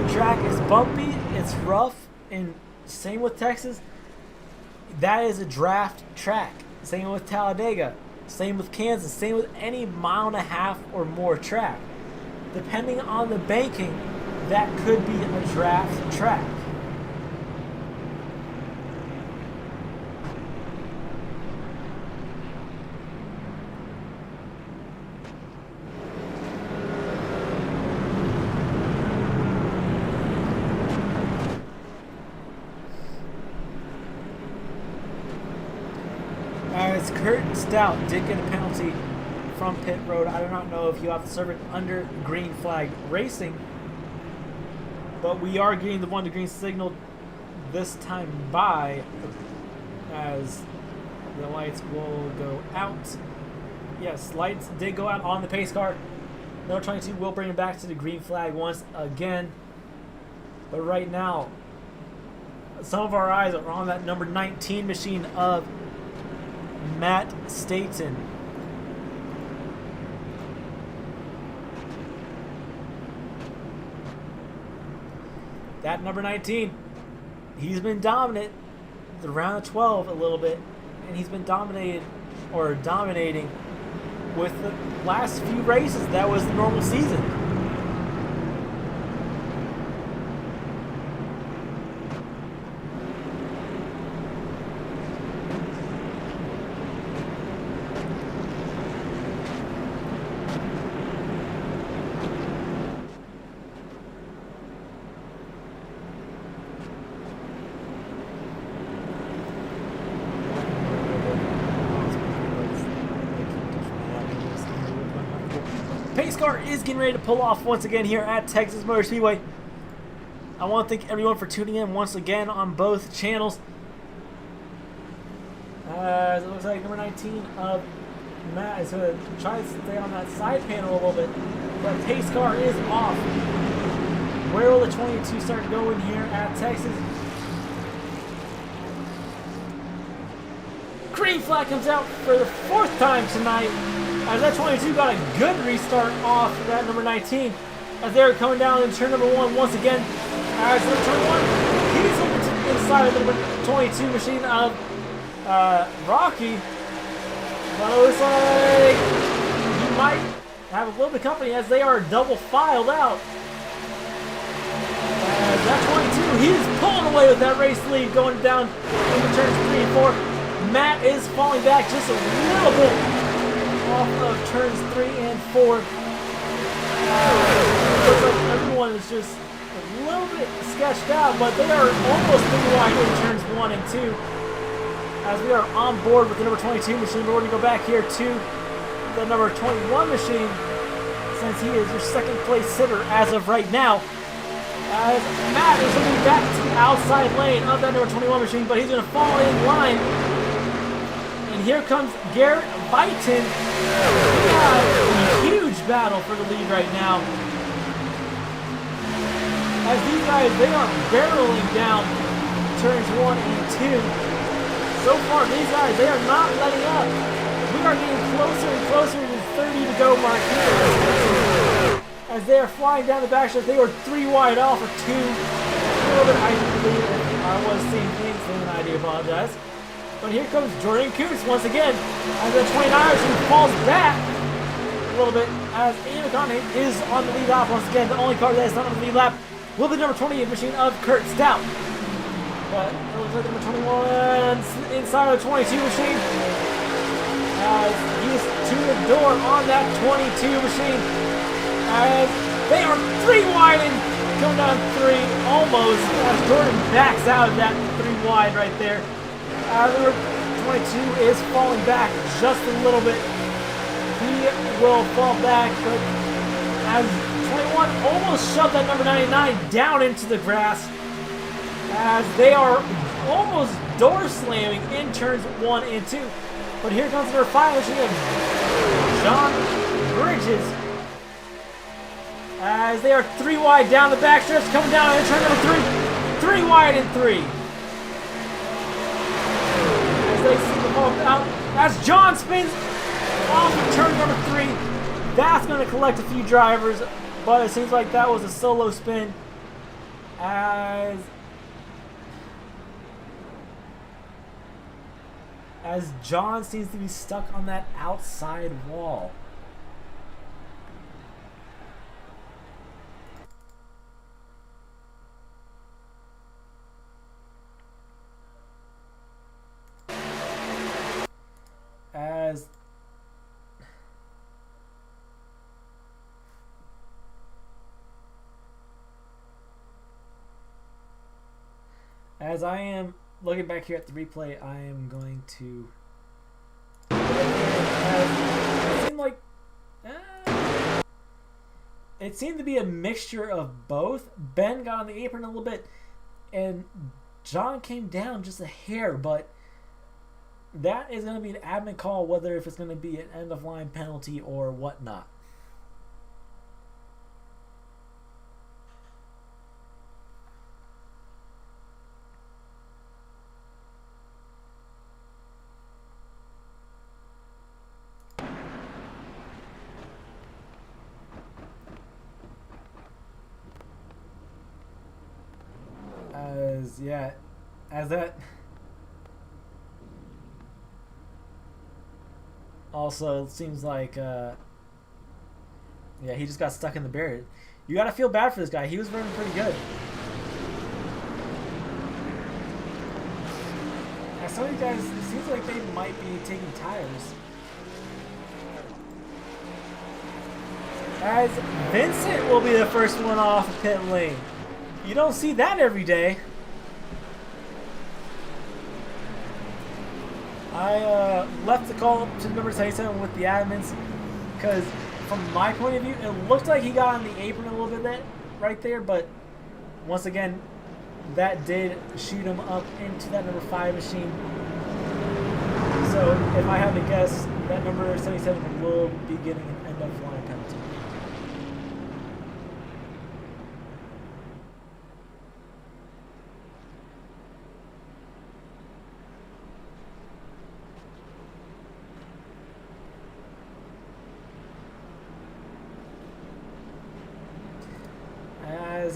The track is bumpy, it's rough, and same with Texas. That is a draft track. Same with Talladega. Same with Kansas. Same with any 1.5 miles or more track. Depending on the banking, that could be a draft track. As Kurt Stout did get a penalty from pit road. I do not know if you have to serve it under green flag racing, but we are getting the 1 to green signal this time by, as the lights will go out. Yes, lights did go out on the pace car. Number 22 will bring him back to the green flag once again. But right now, some of our eyes are on that number 19 machine of Matt Staten. That number 19, he's been dominant the round of 12 a little bit, and he's been dominating with the last few races. That was the normal season. Pace car is getting ready to pull off once again here at Texas Motor Speedway. I want to thank everyone for tuning in once again on both channels. It looks like number 19 of Matt is going to try to stay on that side panel a little bit, but pace car is off. Where will the 22 start going here at Texas? Green flag comes out for the fourth time tonight, as that 22 got a good restart off of that number 19, as they're coming down in turn number 1 once again. As number 21, he's looking to inside of the number 22 machine of Rocky, but it looks like he might have a little bit of company as they are double filed out. As that 22, he's pulling away with that race lead going down into turns 3 and 4. Matt is falling back just a little bit off of turns 3 and 4. Looks like everyone is just a little bit sketched out, but they are almost 3 wide in turns 1 and 2. As we are on board with the number 22 machine, we're going to go back here to the number 21 machine, since he is your second place sitter as of right now. As Matt is looking back to the outside lane of that number 21 machine, but he's going to fall in line. And here comes Garrett Byton. A huge battle for the lead right now. As these guys, they are barreling down turns 1 and 2. So far, these guys, they are not letting up. We are getting closer and closer to the 30 to go mark here. As they are flying down the backstretch, they were 3 wide off of 2. A little bit, I believe, I was seeing things, and I do apologize. But here comes Jordan Coots once again, as the 29ers who falls back a little bit, as Ian McConaughey is on the lead off once again. The only car that is not on the lead lap will be the number 28 machine of Kurt Stout. But it looks like number 21 inside of the 22 machine, as he's to the door on that 22 machine, as they are 3 wide and coming down 3 almost, as Jordan backs out of that 3 wide right there. Number 22 is falling back just a little bit. He will fall back, but as 21 almost shoved that number 99 down into the grass, as they are almost door slamming in turns 1 and 2. But here comes number 5 machine of John Bridges, as they are 3 wide down the backstretch, coming down in turn number 3. 3 wide and 3. As they see the ball out, as John spins off of turn number 3. That's going to collect a few drivers, but it seems like that was a solo spin, as John seems to be stuck on that outside wall. As I am looking back here at the replay, I am going to... It seemed to be a mixture of both. Ben got on the apron a little bit, and John came down just a hair, but that is going to be an admin call, whether if it's going to be an end of line penalty or whatnot. As that also seems like he just got stuck in the barrier. You gotta feel bad for this guy. He was running pretty good. As some of these guys, it seems like they might be taking tires. As Vincent will be the first one off pit lane. You don't see that every day. I left the call to number 77 with the admins because from my point of view, it looked like he got on the apron a little bit right there, but once again, that did shoot him up into that number 5 machine. So if I had to guess, that number 77 will be getting an end of line penalty.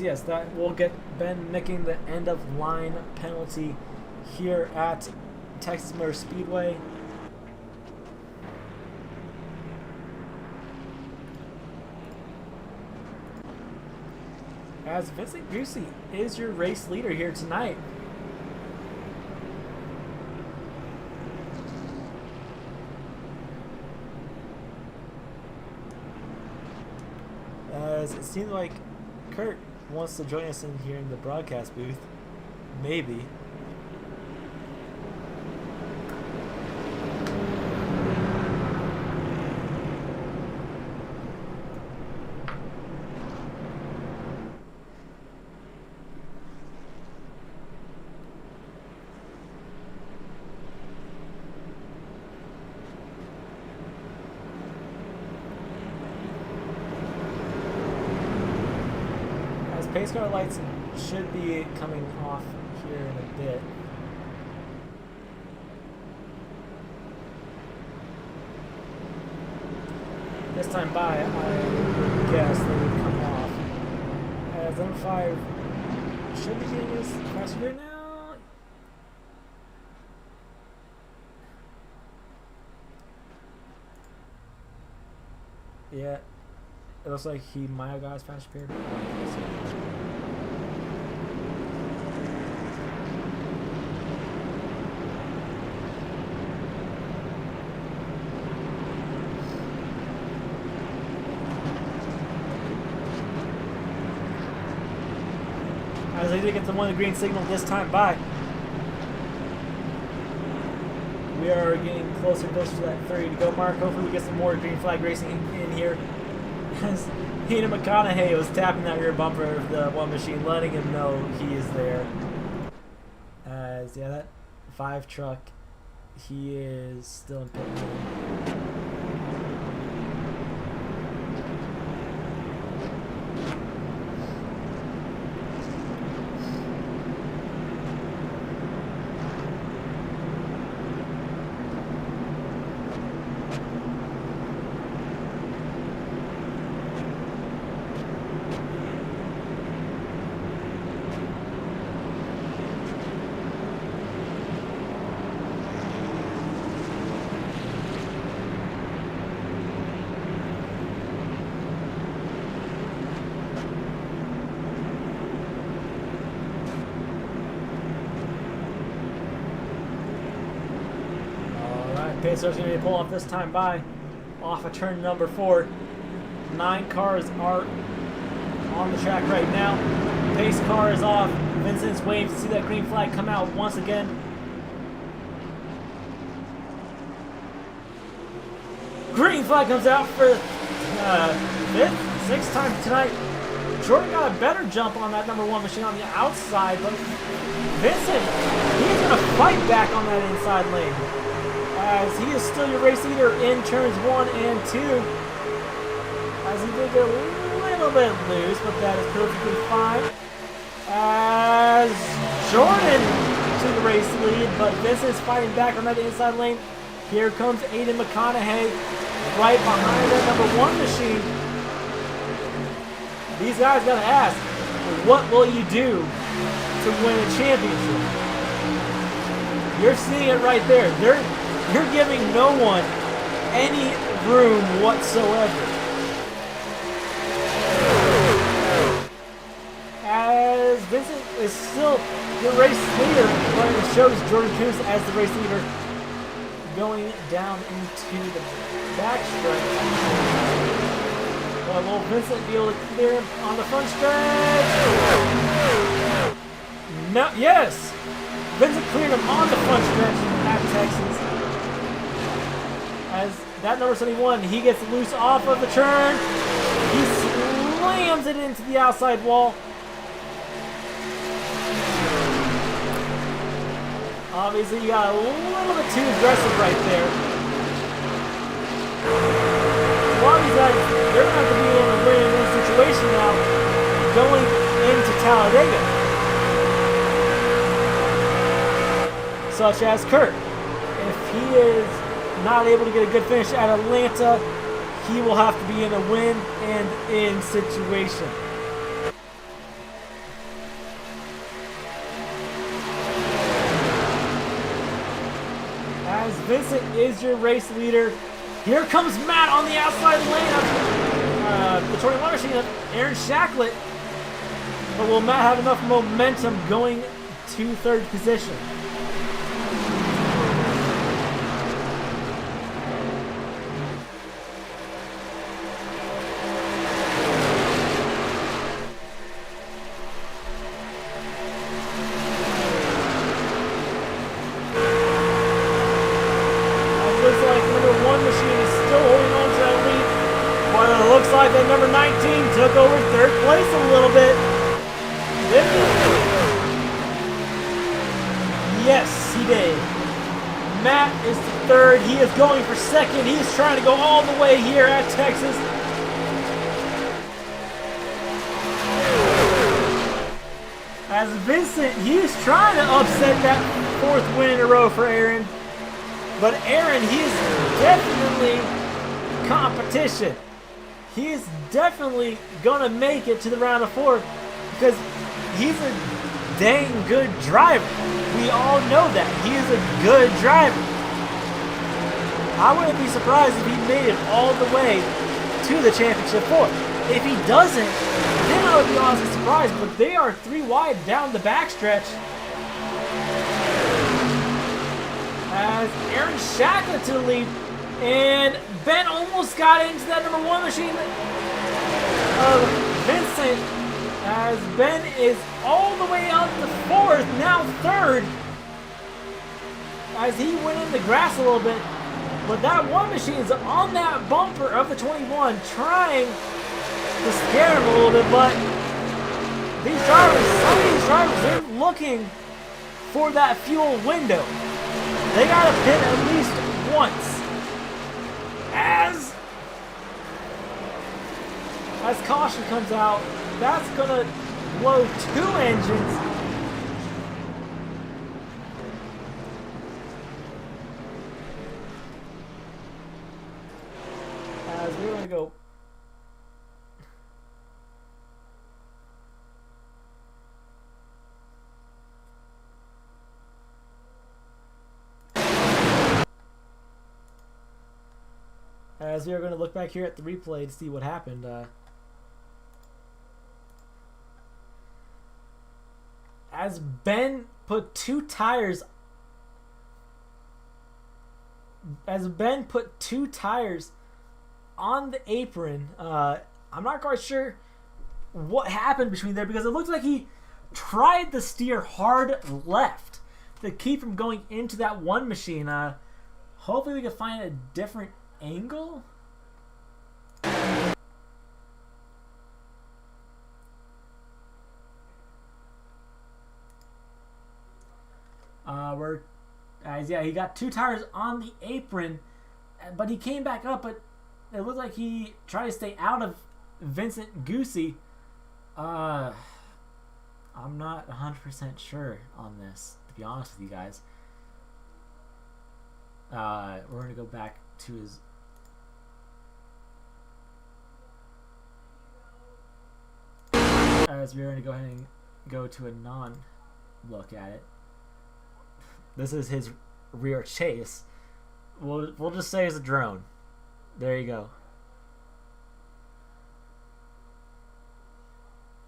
Yes, that will get Ben nicking the end of line penalty here at Texas Motor Speedway. As Vincent Goosey is your race leader here tonight. As it seems like Kurt wants to join us in here in the broadcast booth. Maybe. Pace car lights should be coming off here in a bit. This time by, I guess they would come off. As number 5 should be getting his passenger now. Yeah, it looks like he might have got his fast period. As they did get the one green signal this time by. We are getting closer and closer to that 30 to go mark. Hopefully we get some more green flag racing in here. As Hayden McConaughey was tapping that rear bumper of the one machine, letting him know he is there. As that 5 truck, he is still in pit lane. Pacer's going to be pull off this time by off of turn number 4. 9 cars are on the track right now. Pace car is off. Vincent's waiting to see that green flag come out once again. Green flag comes out for 5th, 6th time tonight. Jordan got a better jump on that number 1 machine on the outside, but Vincent, he's going to fight back on that inside lane, as he is still your race leader in turns 1 and 2, as he did get a little bit loose, but that is perfectly fine, as Jordan took the race lead, but Vincent is fighting back on that inside lane. Here comes Aiden McConaughey right behind that number 1 machine. These guys gotta ask, what will you do to win a championship? You're seeing it right there. You're giving no one any room whatsoever. As Vincent is still the race leader, but it shows Jordan Coons as the race leader going down into the backstretch. Will Vincent be able to clear him on the front stretch? No, yes! Vincent cleared him on the front stretch at Texas. As that number 71, he gets loose off of the turn. He slams it into the outside wall. Obviously, you got a little bit too aggressive right there. A lot of these guys, they're going to have to be in a win-win situation now going into Talladega. Such as Kurt. If he is not able to get a good finish at Atlanta, he will have to be in a win and in situation. As Vincent is your race leader, here comes Matt on the outside lane of the 21 machine of Aaron Shacklet. But will Matt have enough momentum going to 3rd position? Like that number 19 took over 3rd place a little bit. Yes, he did. Matt is the 3rd. He is going for 2nd. He is trying to go all the way here at Texas. As Vincent, he's trying to upset that 4th win in a row for Aaron. But Aaron, he is definitely competition. He is definitely going to make it to the round of 4 because he's a dang good driver. We all know that. He is a good driver. I wouldn't be surprised if he made it all the way to the championship 4. If he doesn't, then I would be honestly surprised, but they are 3 wide down the backstretch. As Aaron Shacklet to the lead, and Ben almost got into that number 1 machine of Vincent, as Ben is all the way out to 4th, now 3rd, as he went in the grass a little bit. But that 1 machine is on that bumper of the 21, trying to scare him a little bit, but these drivers, some of these drivers, they're looking for that fuel window. They gotta pit at least once. As caution comes out, that's gonna blow 2 engines. As we're gonna go. As we are going to look back here at the replay to see what happened. As Ben put 2 tires on the apron, I'm not quite sure what happened between there because it looks like he tried to steer hard left to keep him going into that 1 machine. Hopefully we can find a different angle. guys. Yeah, he got 2 tires on the apron, but he came back up, but it looked like he tried to stay out of Vincent Goosey. I'm not 100% sure on this, to be honest with you guys. We're going to go back to his... As we're going to go ahead and go to a non-look at it. This is his rear chase. We'll just say it's a drone. There you go.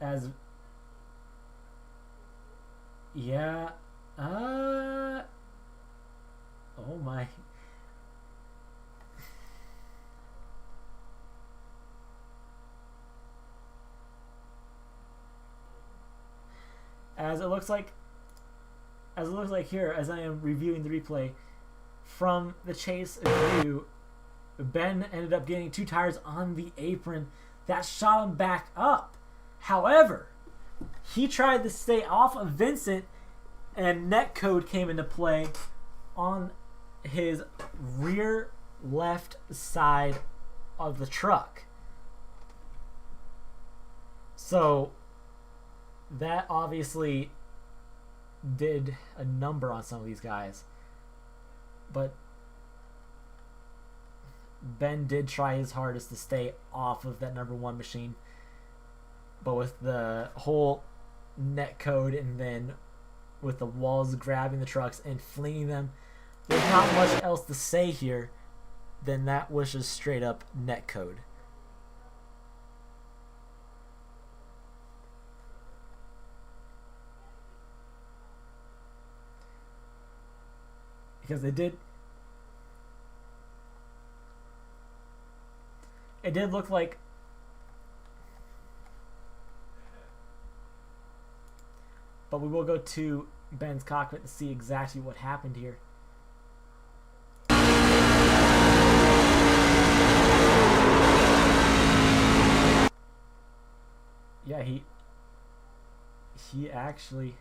As... Yeah. Oh my... As it looks like here, as I am reviewing the replay from the chase view, Ben ended up getting 2 tires on the apron. That shot him back up. However, he tried to stay off of Vincent, and netcode came into play on his rear left side of the truck. So that obviously did a number on some of these guys. But Ben did try his hardest to stay off of that number 1 machine. But with the whole netcode and then with the walls grabbing the trucks and flinging them, there's not much else to say here than that was just straight up netcode. Because it did look like but we will go to Ben's cockpit to see exactly what happened here. Yeah, he actually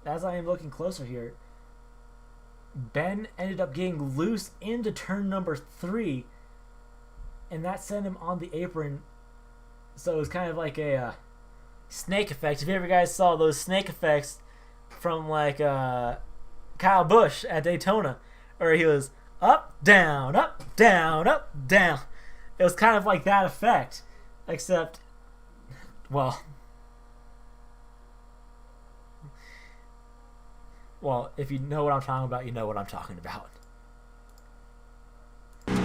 as I am looking closer here, Ben ended up getting loose into turn number 3, and that sent him on the apron. So it was kind of like a snake effect. If you ever guys saw those snake effects from like Kyle Busch at Daytona, or he was up, down, up, down, up, down. It was kind of like that effect, except, well, if you know what I'm talking about, you know what I'm talking about. As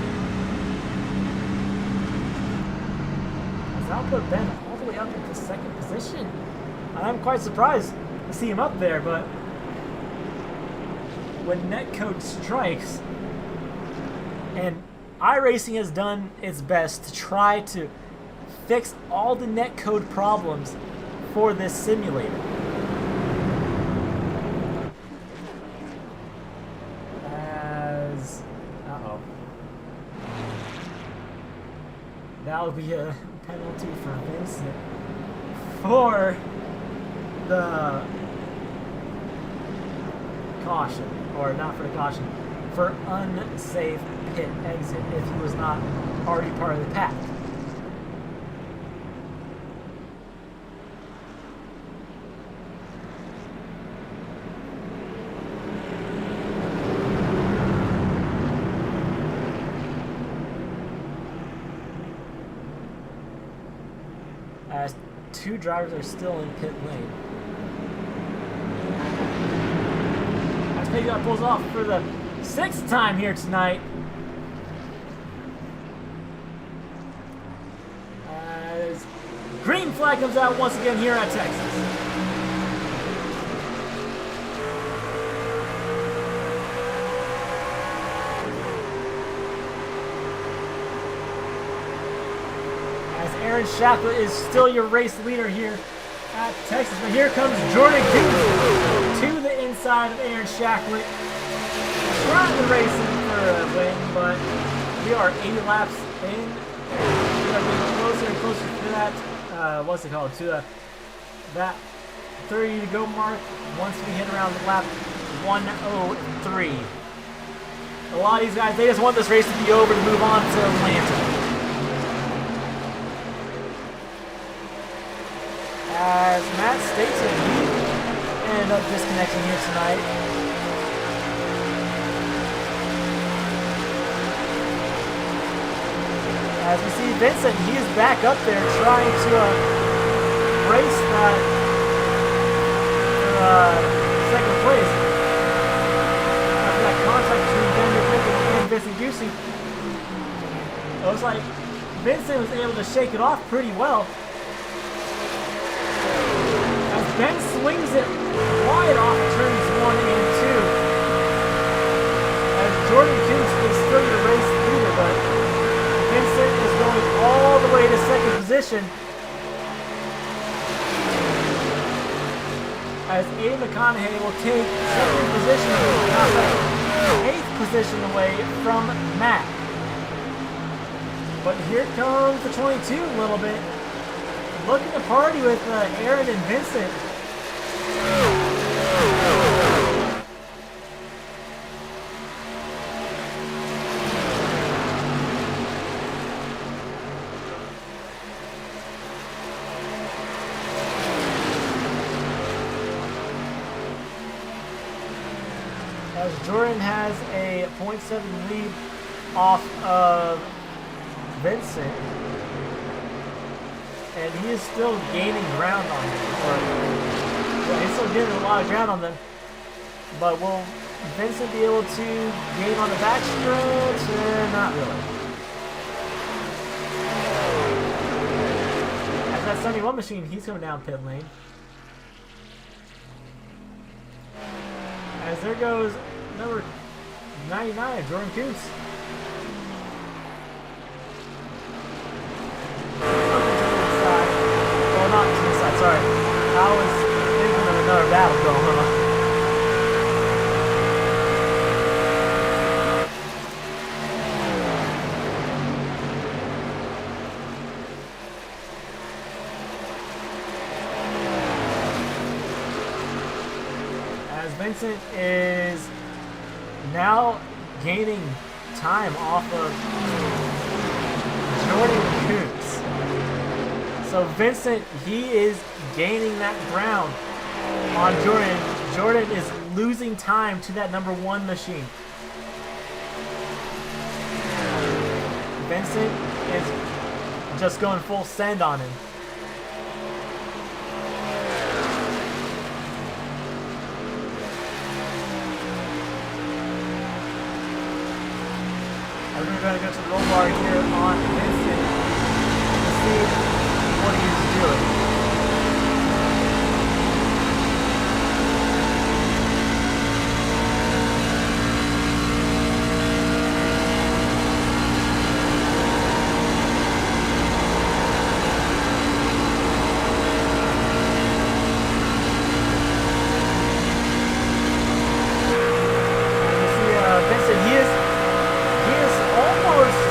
I'll put Ben all the way up into 2nd position. I'm quite surprised to see him up there, but when netcode strikes, and iRacing has done its best to try to fix all the netcode problems for this simulator. That would be a penalty for Vincent for the caution, or not for the caution, for unsafe pit exit if he was not already part of the pack. As 2 drivers are still in pit lane. As Peggy pulls off for the 6th time here tonight. As green flag comes out once again here at Texas. Aaron Schaffer is still your race leader here at Texas, but here comes Jordan King. to the inside of Aaron Shacklet. Trying to race him for a win, but we are 80 laps in. We are getting closer and closer to that, what's it called, to that 30 to go mark once we hit around lap 103. A lot of these guys, they just want this race to be over to move on to Atlanta. As Matt states it, he ended up disconnecting here tonight. As we see Vincent, he is back up there trying to race that second place. After that contact between Ben McClinton and Vincent Goosey, it looks like Vincent was able to shake it off pretty well. As Ben swings it wide off turns 1 and 2. As Jordan Coots is still your race leader, but Vincent is going all the way to second position. As Aiden McConaughey will take second position, not second, 8th position away from Matt. But here comes the 22 a little bit. Looking to party with Aaron and Vincent. As Jordan has a 0.7 lead off of Vincent. And he is still gaining ground on them. He's still getting a lot of ground on them. But will Vincent be able to gain on the backstretch? Not really. As that 71 machine, he's coming down pit lane. As there goes number 99, Jordan Kuntz. Well, not to the side, sorry. I was thinking of another battle going on. As Vincent is now gaining time off of Jordan Kuntz. So Vincent, he is gaining that ground on Jordan. Jordan is losing time to that number 1 machine. Vincent is just going full send on him. And we're going to go to the roll bar here on Vincent to see what he's doing. You see, Vincent, he is almost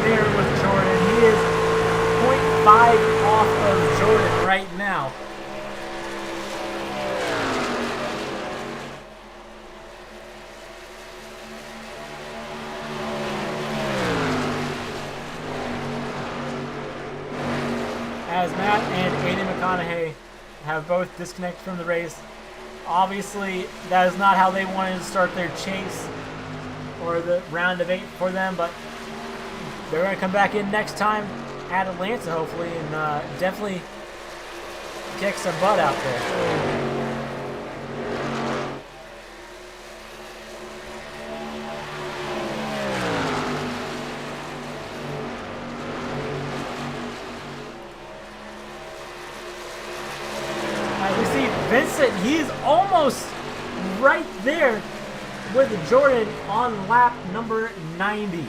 there with Jordan. He is 0.5 off of Jordan right now. As Matt and Aiden McConaughey have both disconnected from the race. Obviously, that is not how they wanted to start their chase or the round of 8 for them, but they're going to come back in next time at Atlanta, hopefully, and definitely kick some butt out there. As we see Vincent, he's almost right there with Jordan on lap number 90.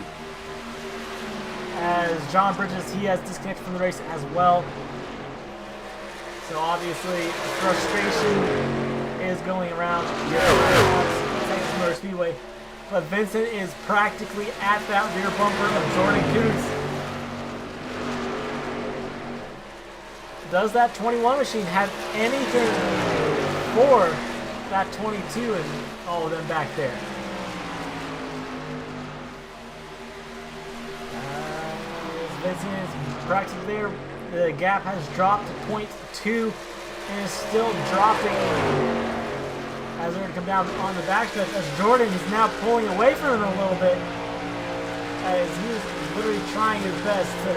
As John Bridges, he has disconnected from the race as well. So obviously frustration is going around here at Texas Motor Speedway. But Vincent is practically at that rear bumper of Jordan Coots. Does that 21 machine have anything for that 22 and all of them back there? Vincent is practically there. The gap has dropped to 0.2 and is still dropping as they're going to come down on the backstretch. As Jordan is now pulling away from him a little bit, as he's literally trying his best to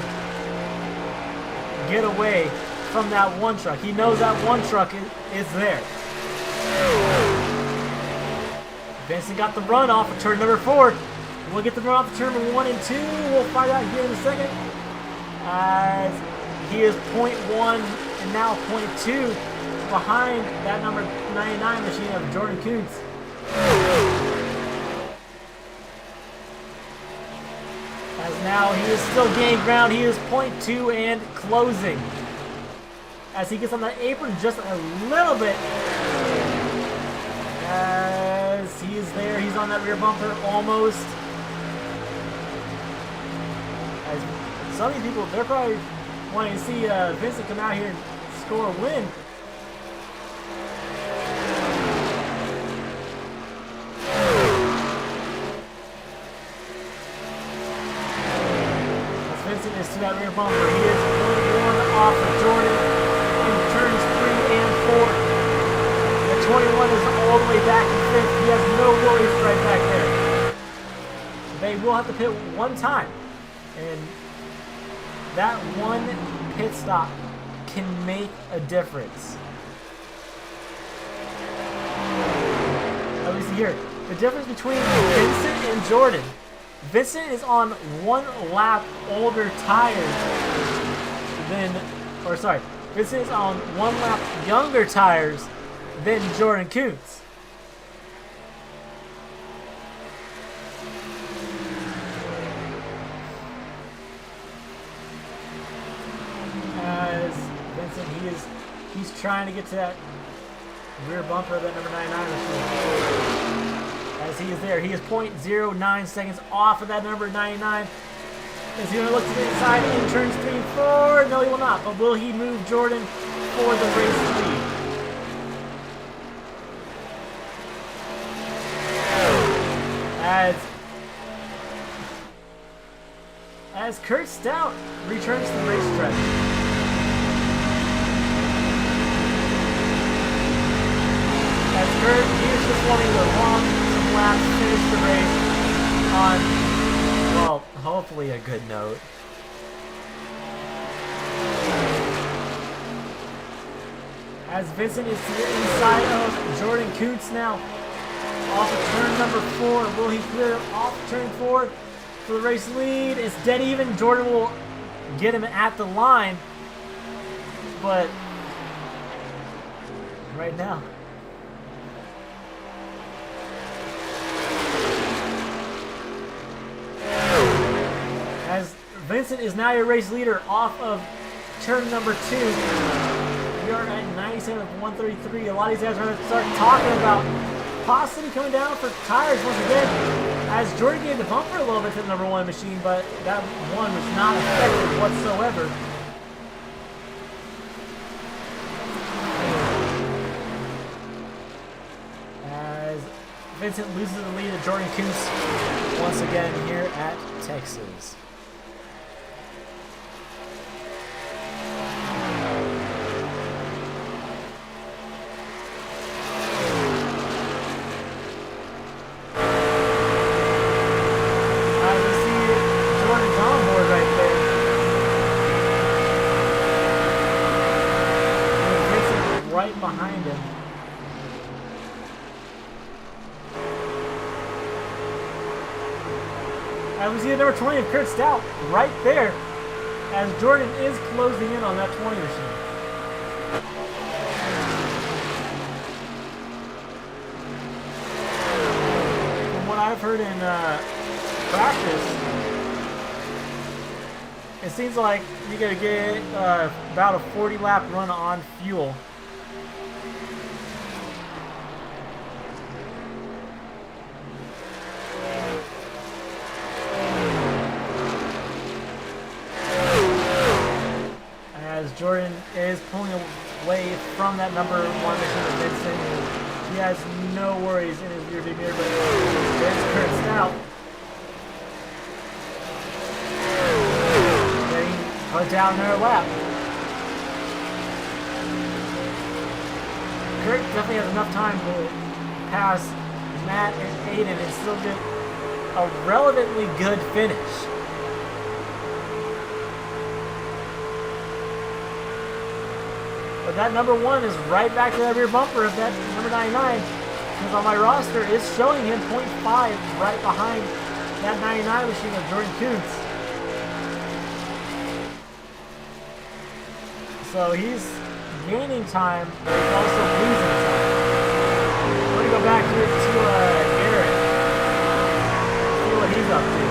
get away from that one truck. He knows that one truck is there. Vincent got the run off of turn number 4. We'll get the run off of turn number 1 and 2. We'll find out here in a second. As he is 0.1 and now 0.2 behind that number 99 machine of Jordan Coots. As now he is still gaining ground. He is 0.2 and closing. As he gets on the apron just a little bit. As he is there, he's on that rear bumper almost. As some of these people, they're probably wanting to see Vincent come out here and score a win. As Vincent is to that rear bumper, he is 0.1 off of Jordan in turns 3 and 4. The 21 is all the way back in 5th. He has no worries right back there. They will have to pit one time. And that one pit stop can make a difference. At least here. The difference between Vincent and Jordan. Vincent is on 1 lap older tires than, or sorry, Vincent is on 1 lap younger tires than Jordan Coots. As Vincent, he's trying to get to that rear bumper of that number 99 machine. As he is there, he is 0.09 seconds off of that number 99. Is he going to look to the inside in turns 3 and 4? No, he will not. But will he move Jordan for the race lead? As Kurt Stout returns to the racetrack. As Kurt, he is just wanting to long some laps, finish the race on, well, hopefully a good note. As Vincent is to the inside of Jordan Coots now, off of turn number 4. Will he clear off turn 4 for the race lead? It's dead even. Jordan will get him at the line, but right now, as Vincent is now your race leader off of turn number 2. We are at 97 of 133. A lot of these guys are going to start talking about possibly coming down for tires once again. As Jordan gave the bumper a little bit to the number 1 machine, but that one was not affected whatsoever. As Vincent loses the lead to Jordan Coots once again here at Texas. Right behind him. And we see the number 20 of Kurt Stout right there as Jordan is closing in on that 20 machine. From what I've heard in practice, it seems like you gotta get about a 40 lap run on fuel. Jordan is pulling away from that number 1 machine of Vincent. He has no worries in his rearview mirror, but there's Kurt Stout. Getting put down their lap. Kurt definitely has enough time to pass Matt and Aiden and still get a relevantly good finish. But that number 1 is right back to that rear bumper of that number 99. Because on my roster, it's showing him 0.5 right behind that 99 machine of Jordan Kuntz. So he's gaining time, but he's also losing time. We're going to go back here to Garrett. See what he's up to.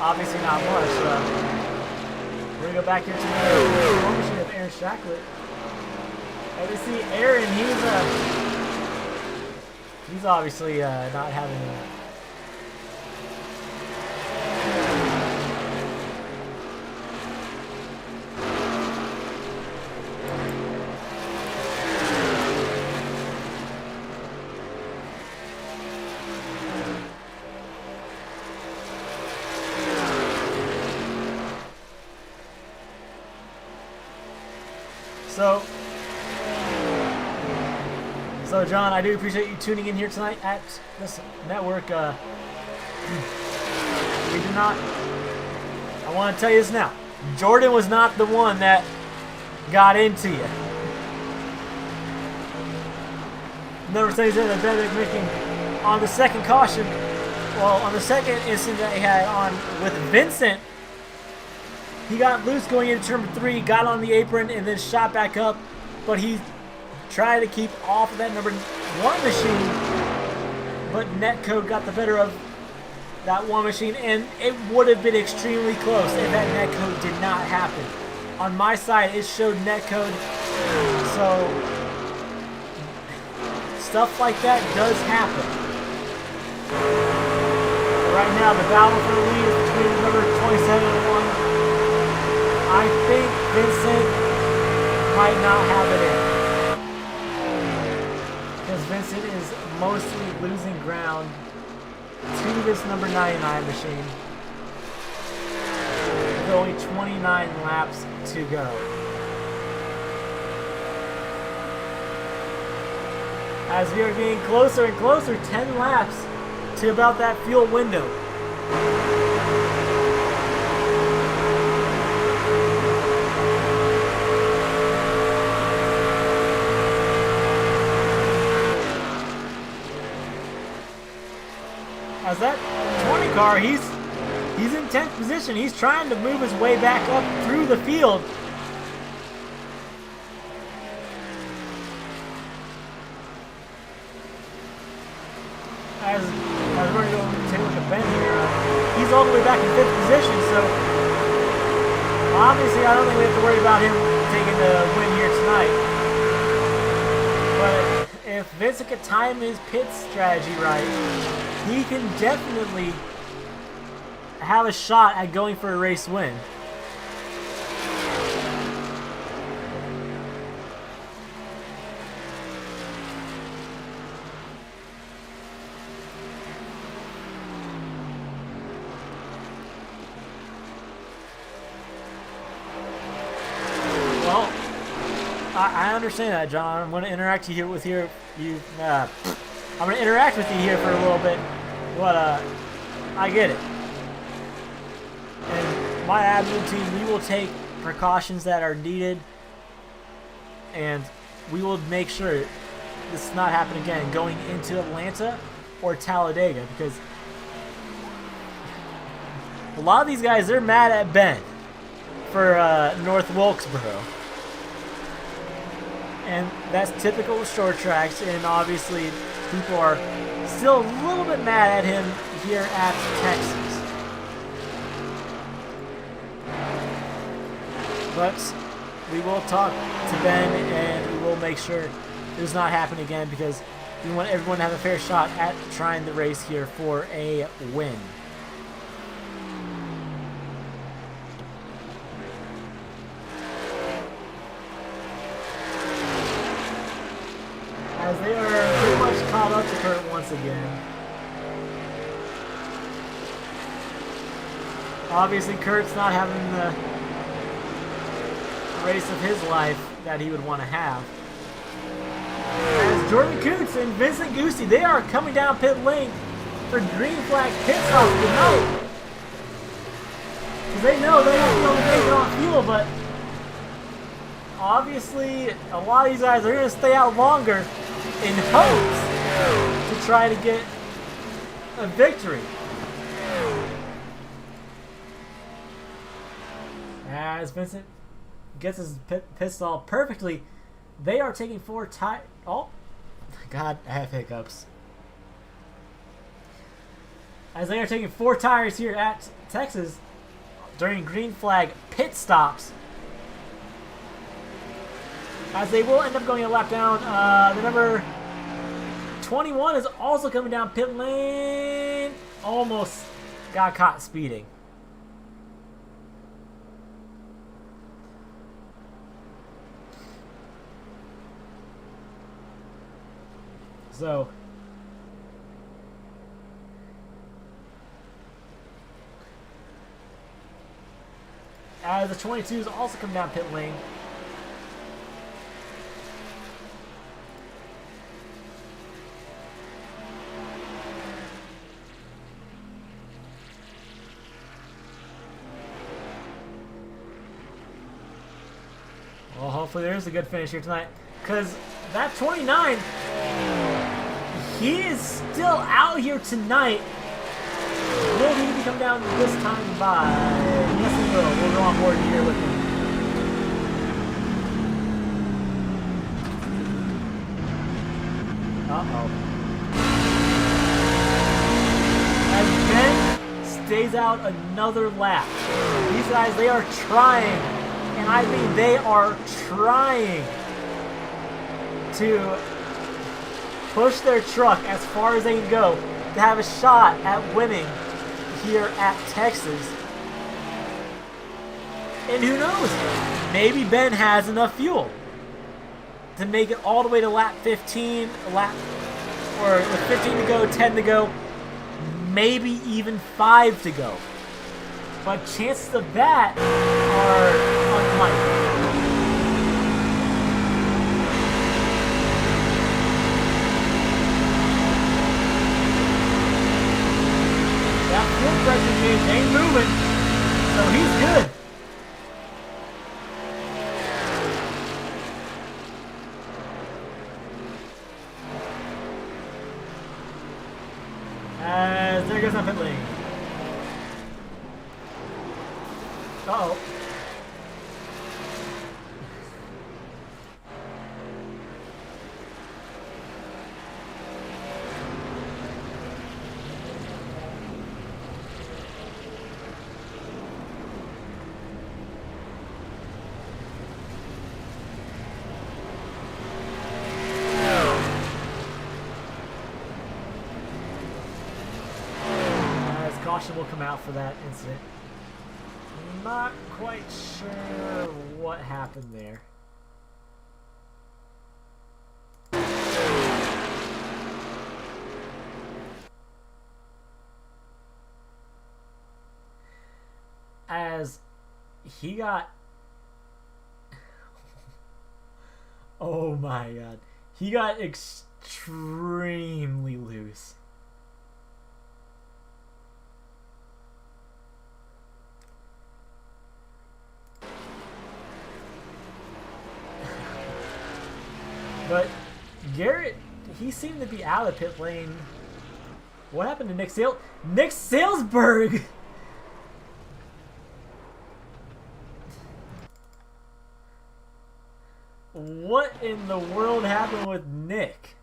Obviously not much. We're going to go back here to the one machine of Aaron Shacklet. And we see Aaron, he's obviously not having a... So John, I do appreciate you tuning in here tonight at this network. We do not, I want to tell you this now, Jordan was not the one that got into you. Number 77, Benedict making on the second caution, well, on the second incident that he had on with Vincent, he got loose going into turn 3, got on the apron, and then shot back up, but he tried to keep off of that number 1 machine, but netcode got the better of that 1 machine, and it would have been extremely close if that netcode did not happen. On my side, it showed netcode, so stuff like that does happen. Right now, the battle for the lead is between number 27 and 1. I think Vincent might not have it in. Because Vincent is mostly losing ground to this number 99 machine. With only 29 laps to go. As we are getting closer and closer, 10 laps to about that fuel window. As that 20 car, he's in 10th position. He's trying to move his way back up through the field. As we're going to go take a look at Ben here, he's all the way back in 5th position, so obviously I don't think we have to worry about him taking the win here tonight. But if Vincent could time his pit strategy right, he can definitely have a shot at going for a race win. Well, I understand that, John. I'm going to interact with you. I'm going to interact with you here for a little bit, but I get it. And my admin team, we will take precautions that are needed, and we will make sure this does not happen again going into Atlanta or Talladega, because a lot of these guys, they're mad at Ben for North Wilkesboro. And that's typical of short tracks, and obviously people are still a little bit mad at him here at Texas. But we will talk to Ben, and we will make sure it does not happen again, because we want everyone to have a fair shot at trying the race here for a win. again. Obviously, Kurt's not having the race of his life that he would want to have. As Jordan Coots and Vincent Goosey, they are coming down pit lane for green flag pit stop tonight. Because they know they have to be able to make it on fuel, but obviously a lot of these guys are going to stay out longer in hopes to try to get a victory. As Vincent gets his pit stall perfectly, they are taking 4 tires. Oh, God, I have hiccups. As they are taking 4 tires here at Texas during green flag pit stops. As they will end up going a lap down. The number 21 is also coming down pit lane. Almost got caught speeding. So, as the 22s also come down pit lane. Well, hopefully there is a good finish here tonight, because that 29, he is still out here tonight. Will he come down this time by? Yes, he will. We'll go on board here with him. Uh-oh. As Ben stays out another lap. These guys, they are trying, and I mean they are trying to push their truck as far as they can go to have a shot at winning here at Texas. And who knows? Maybe Ben has enough fuel to make it all the way to lap 15, or with 15 to go, 10 to go, maybe even 5 to go. But chances of that are unlikely. That fuel pressure gauge ain't moving, so he's good. As there goes that pit lane. Uh-oh. Caution will come out for that incident. Not quite sure what happened there. As he got... Oh my god. He got extremely loose. But Garrett, he seemed to be out of pit lane. What happened to Nick Salesburg? What in the world happened with Nick?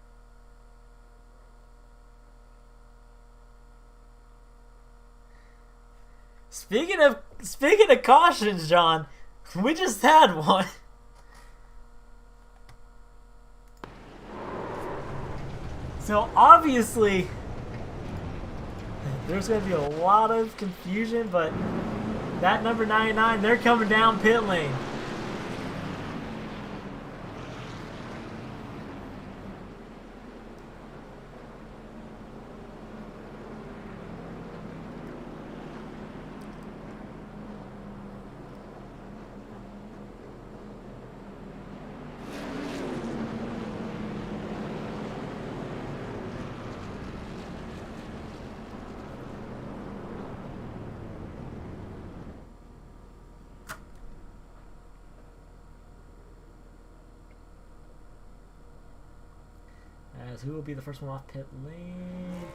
Speaking of cautions, John, we just had one. So obviously, there's going to be a lot of confusion, but that number 99, they're coming down pit lane. As who will be the first one off pit lane?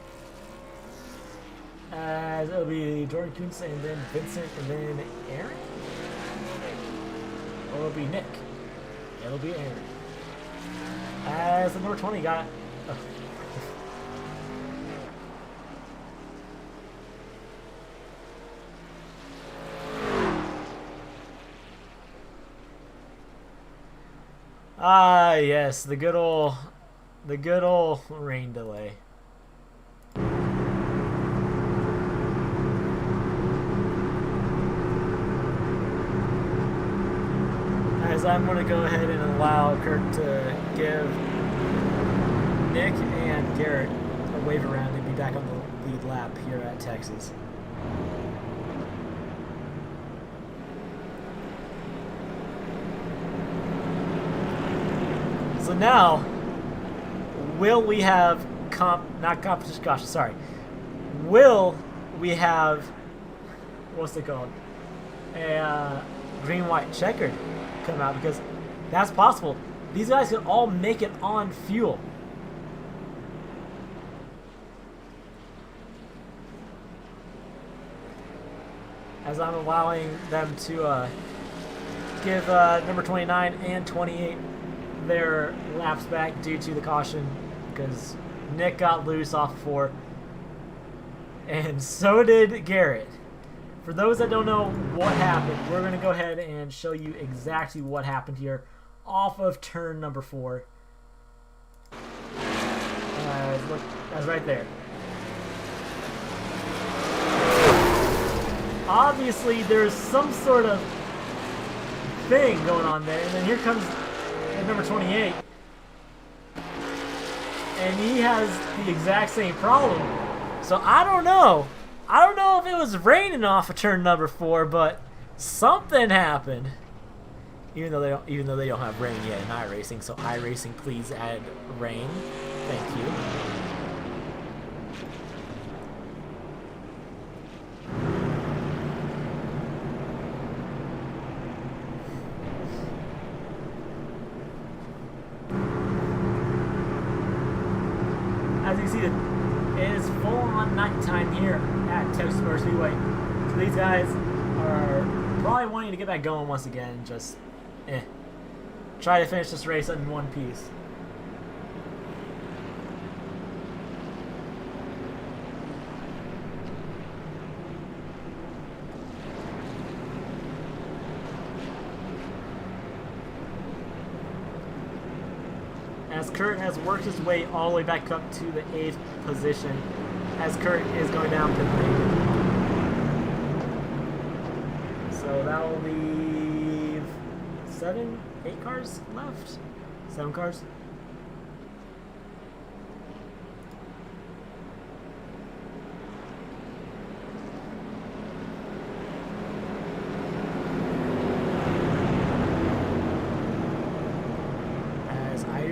As it'll be Jordan Kuntz and then Vincent and then Aaron? Or it'll be Nick. It'll be Aaron. As the number 20 got... Ah, yes, the good old rain delay. As I'm going to go ahead and allow Kirk to give Nick and Garrett a wave around and be back on the lead lap here at Texas. So now, will we have will we have, what's it called, a green-white checkered come out? Because that's possible. These guys can all make it on fuel. As I'm allowing them to give number 29 and 28 their laps back due to the caution, because Nick got loose off 4 and so did Garrett. For those that don't know what happened, we're going to go ahead and show you exactly what happened here off of turn number 4. Look, that's right there. Obviously there's some sort of thing going on there, and then here comes number 28, and he has the exact same problem. So I don't know if it was raining off of turn number 4, but something happened. Even though they don't have rain yet in iRacing, so iRacing, please add rain. Thank you. As you can see, it is full-on nighttime here at Texas Motor Speedway. So these guys are probably wanting to get back going once again. Just, try to finish this race in one piece. As Kurt has worked his way all the way back up to the 8th position, as Kurt is going down pit lane. So that will leave 8 cars left? 7 cars?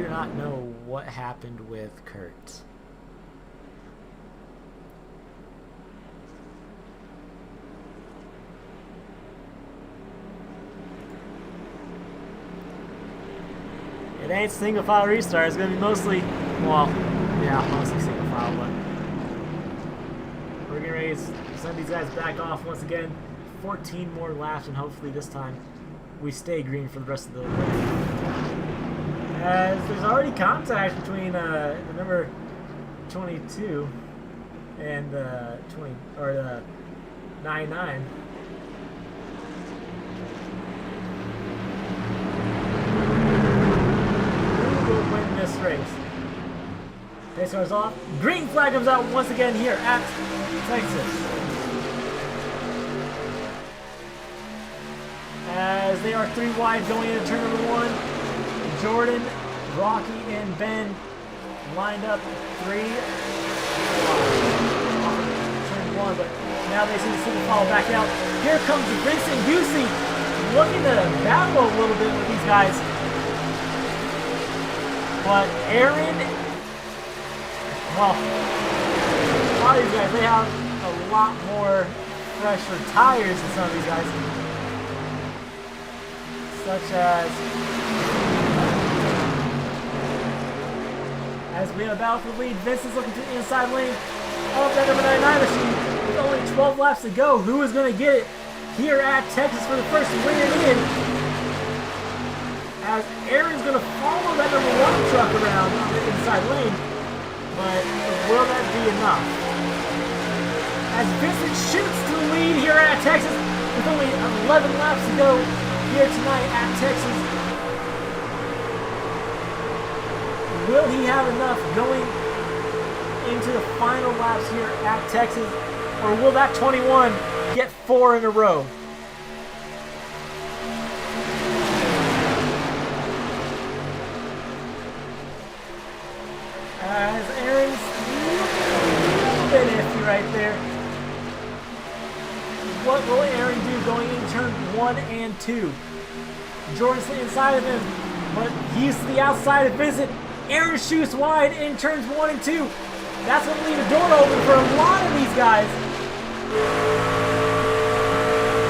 Not know what happened with Kurt. It ain't single file restart. It's gonna be mostly, well, yeah, mostly single file, but we're getting ready to send these guys back off once again. 14 more laps, and hopefully this time we stay green for the rest of the way. As there's already contact between the number 22 and the 99. Who will win this race? Pace cars off. Green flag comes out once again here at Texas. As they are 3 wide going into turn number 1. Jordan, Rocky, and Ben lined up 3 turn 1, but now they seem to fall back out. Here comes Vincent Busey looking to battle a little bit with these guys. But Aaron, well, a lot of these guys, they have a lot more fresher tires than some of these guys. Such as As we have a battle for the lead, Vince is looking to the inside lane of that number 99 machine. With only 12 laps to go, who is going to get it here at Texas for the first win in? As Aaron's going to follow that number 1 truck around on the inside lane, but will that be enough? As Vincent shoots to the lead here at Texas with only 11 laps to go here tonight at Texas. Will he have enough going into the final laps here at Texas, or will that 21 get 4 in a row? As Aaron's a little bit iffy right there. What will Aaron do going in turn 1 and 2? Jordan's to the inside of him, but he's to the outside of Vincent. Aaron shoots wide in turns 1 and 2. That's going to leave a door open for a lot of these guys.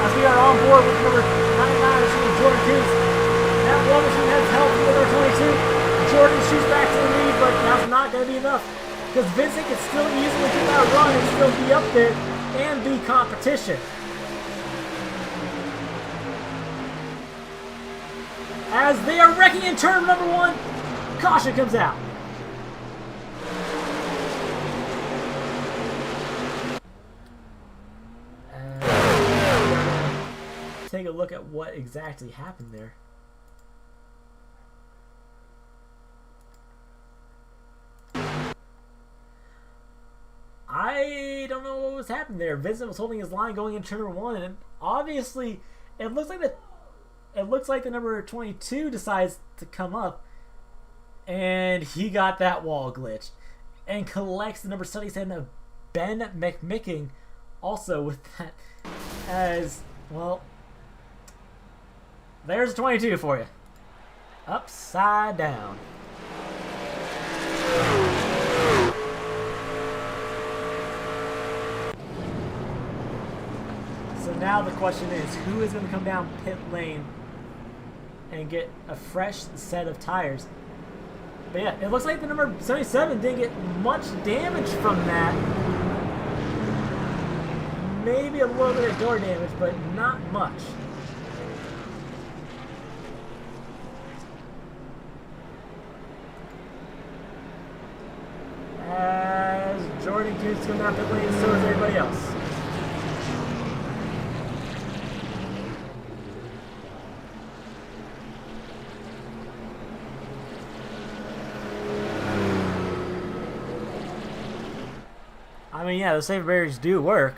As we are on board with number 99 machine, Jordan Coos. That one machine has help with number 22. Jordan shoots back to the lead, but that's not going to be enough. Because Vincent can still easily get that run and still be up there and be competition. As they are wrecking in turn number 1, caution comes out. Take a look at what exactly happened there. I don't know what was happening there. Vincent was holding his line going in turn number 1, and obviously it looks like the number 22 decides to come up, and he got that wall glitched and collects the number 77 of Ben McMicking also with that. As well, there's 22 for you. Upside down. So now the question is, who is going to come down pit lane and get a fresh set of tires? But yeah, it looks like the number 77 didn't get much damage from that. Maybe a little bit of door damage, but not much. As Jordan keeps coming down pit lane, so is everybody else. I mean, yeah, the safety barriers do work,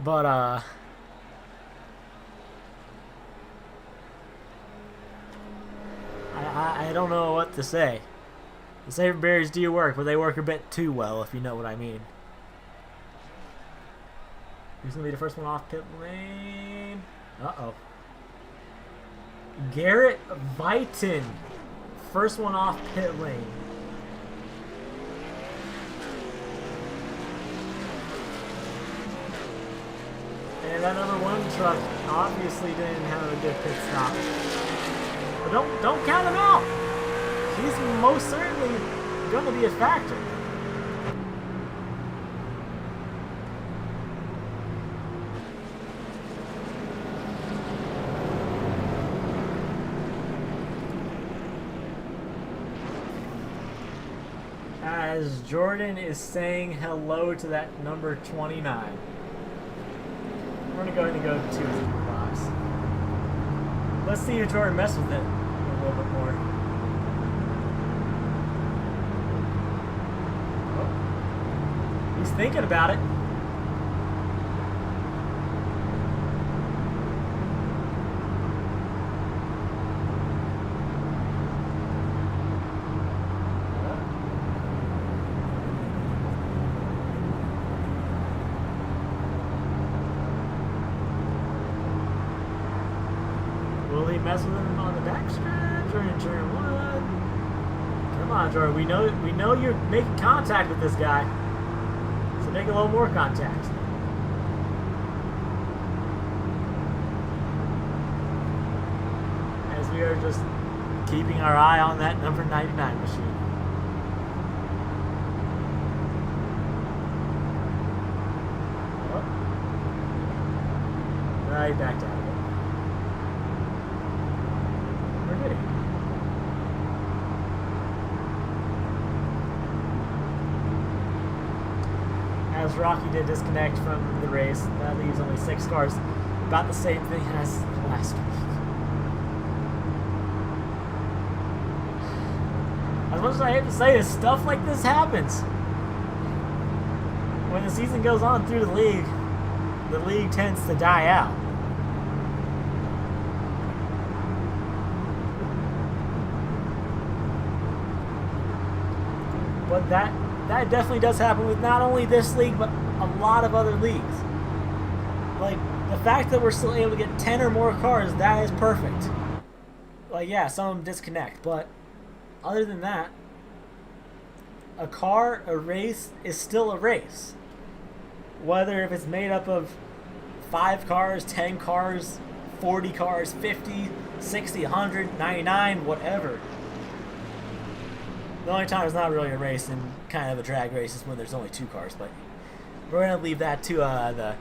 but I don't know what to say. The safety barriers do work, but they work a bit too well, if you know what I mean. Who's gonna be the first one off pit lane? Uh-oh. Garrett Vighton, first one off pit lane. And that number 1 truck obviously didn't have a good pit stop. But don't count him out. He's most certainly going to be a factor. As Jordan is saying hello to that number 29. We're going to go ahead and go to his box. Let's see if Jordan messes with it a little bit more. Oh. He's thinking about it. Mess with him on the backstretch or in turn 1. Come on, Jordan. We know you're making contact with this guy, so make a little more contact. As we are just keeping our eye on that number 99 machine. I backed out of it. Where did he? As Rocky did disconnect from the race, that leaves only 6 cars. About the same thing as last week. As much as I hate to say this, stuff like this happens. When the season goes on through the league tends to die out. But that definitely does happen with not only this league, but a lot of other leagues. Like, the fact that we're still able to get 10 or more cars, that is perfect. Like, yeah, some of them disconnect, but other than that, a race is still a race. Whether if it's made up of 5 cars, 10 cars, 40 cars, 50, 60, 100, 99, whatever. The only time it's not really a race and kind of a drag race is when there's only 2 cars, but we're going to leave that to the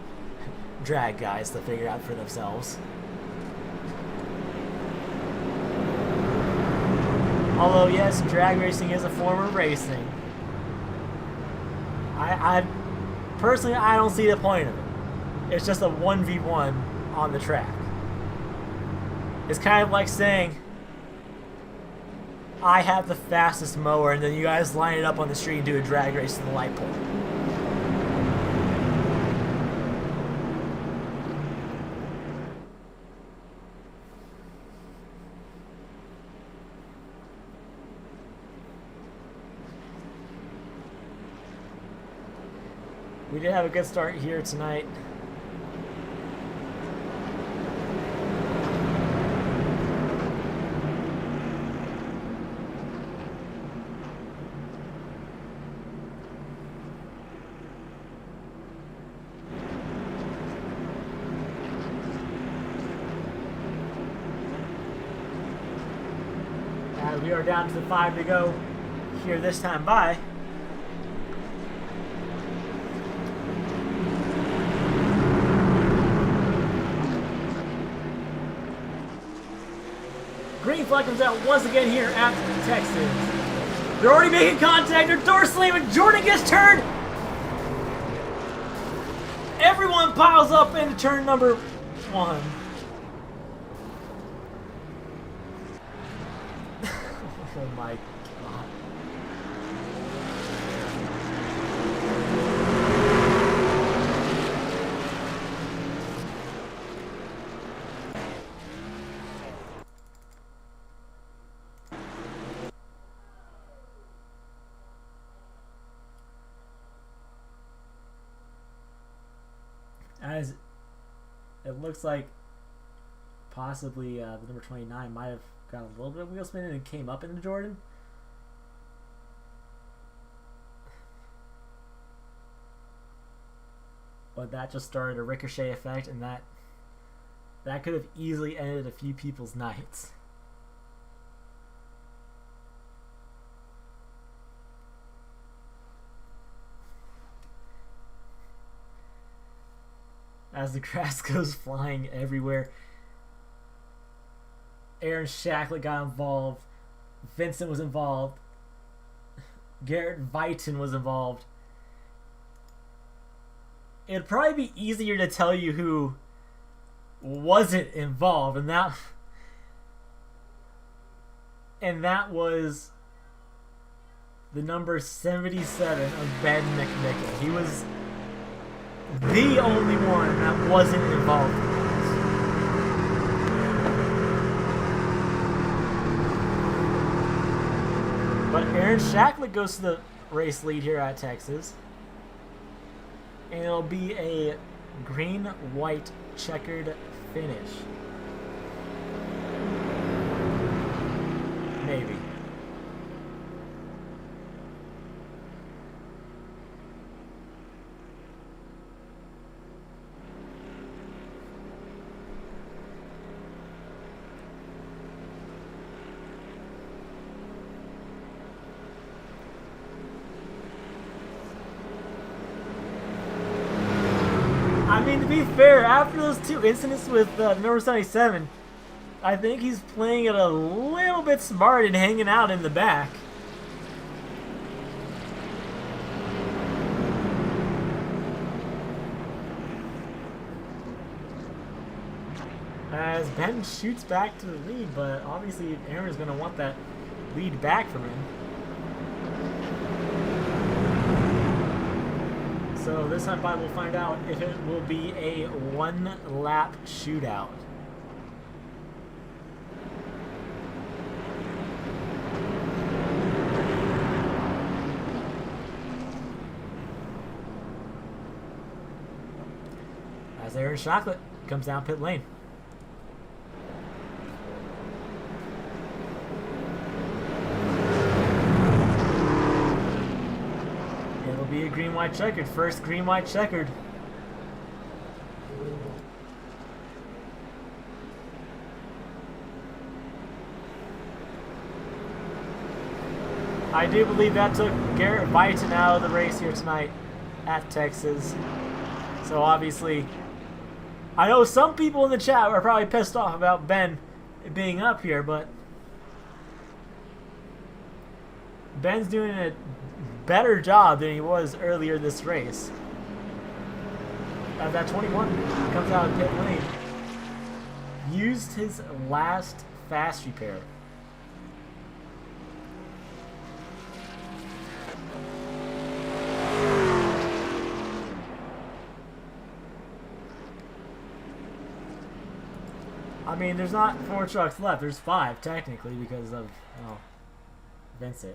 drag guys to figure out for themselves. Although, yes, drag racing is a form of racing. I personally, I don't see the point of it. It's just a 1v1 on the track. It's kind of like saying, I have the fastest mower, and then you guys line it up on the street and do a drag race to the light pole. We did have a good start here tonight. As we are down to 5 to go here this time by. Green flag comes out once again here at Texas. They're already making contact. They're door slamming. Jordan gets turned. Everyone piles up into turn number 1. Oh my God. As it looks like possibly the number 29 might have got a little bit of wheel spinning and came up into Jordan. But that just started a ricochet effect, and that could have easily ended a few people's nights. As the grass goes flying everywhere. Aaron Shacklet got involved. Vincent was involved. Garrett Vighton was involved. It'd probably be easier to tell you who wasn't involved, and that was the number 77 of Ben McNichol. He was the only one that wasn't involved in this. But Aaron Shacklet goes to the race lead here at Texas. And it'll be a green-white checkered finish. Maybe. I mean, to be fair, after those two incidents with number 77, I think he's playing it a little bit smart and hanging out in the back. As Ben shoots back to the lead, but obviously Aaron's going to want that lead back from him. So this time we'll find out if it will be a one-lap shootout. As Aaron Chocolate comes down pit lane. It'll be a green-white checkered. First green-white checkered. I do believe that took Garrett Byton out of the race here tonight at Texas. So obviously, I know some people in the chat are probably pissed off about Ben being up here, but Ben's doing a better job than he was earlier this race. As that 21 comes out of pit lane, used his last fast repair. I mean, there's not 4 trucks left. There's 5 technically because of Vincent.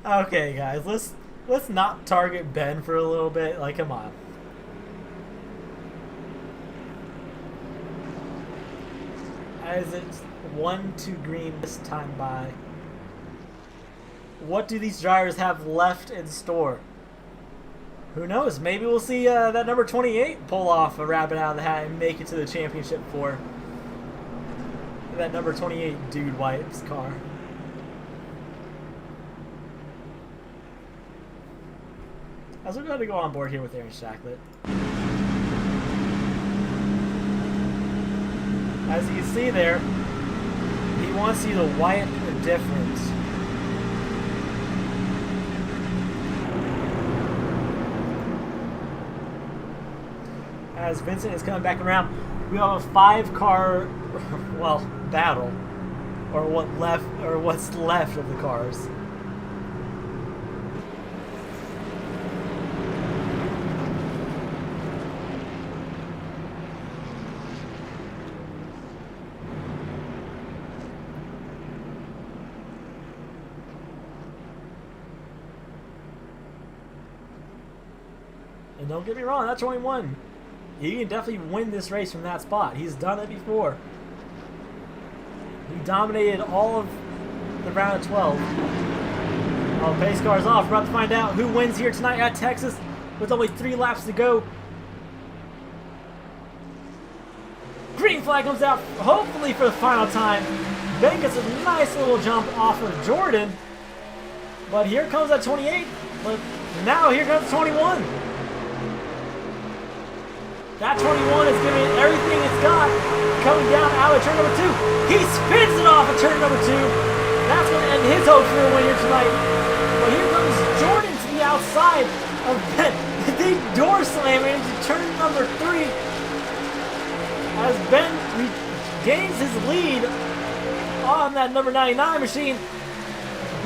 Okay, guys, let's not target Ben for a little bit. Like, come on. As it's 1-2 green this time by. What do these drivers have left in store? Who knows? Maybe we'll see that number 28 pull off a rabbit out of the hat and make it to the championship for that number 28 Dude White's car. As we're going to go on board here with Aaron Chocolate. As you can see there, he wants you to wipe the difference. As Vincent is coming back around, we have a 5-car, well, battle, or what's left of the cars. And don't get me wrong, that 21, he can definitely win this race from that spot. He's done it before. He dominated all of the round of 12. Oh, pace car's off. We're about to find out who wins here tonight at Texas with only 3 laps to go. Green flag comes out, hopefully for the final time. Ben gets a nice little jump off of Jordan. But here comes that 28. But now here comes 21. That 21 is giving it everything it's got. Coming down out of turn number 2. He spins it off of turn number 2. That's going to end his hope for a win here tonight. But here comes Jordan to the outside of Ben. They door slam into turn number 3. As Ben gains his lead on that number 99 machine.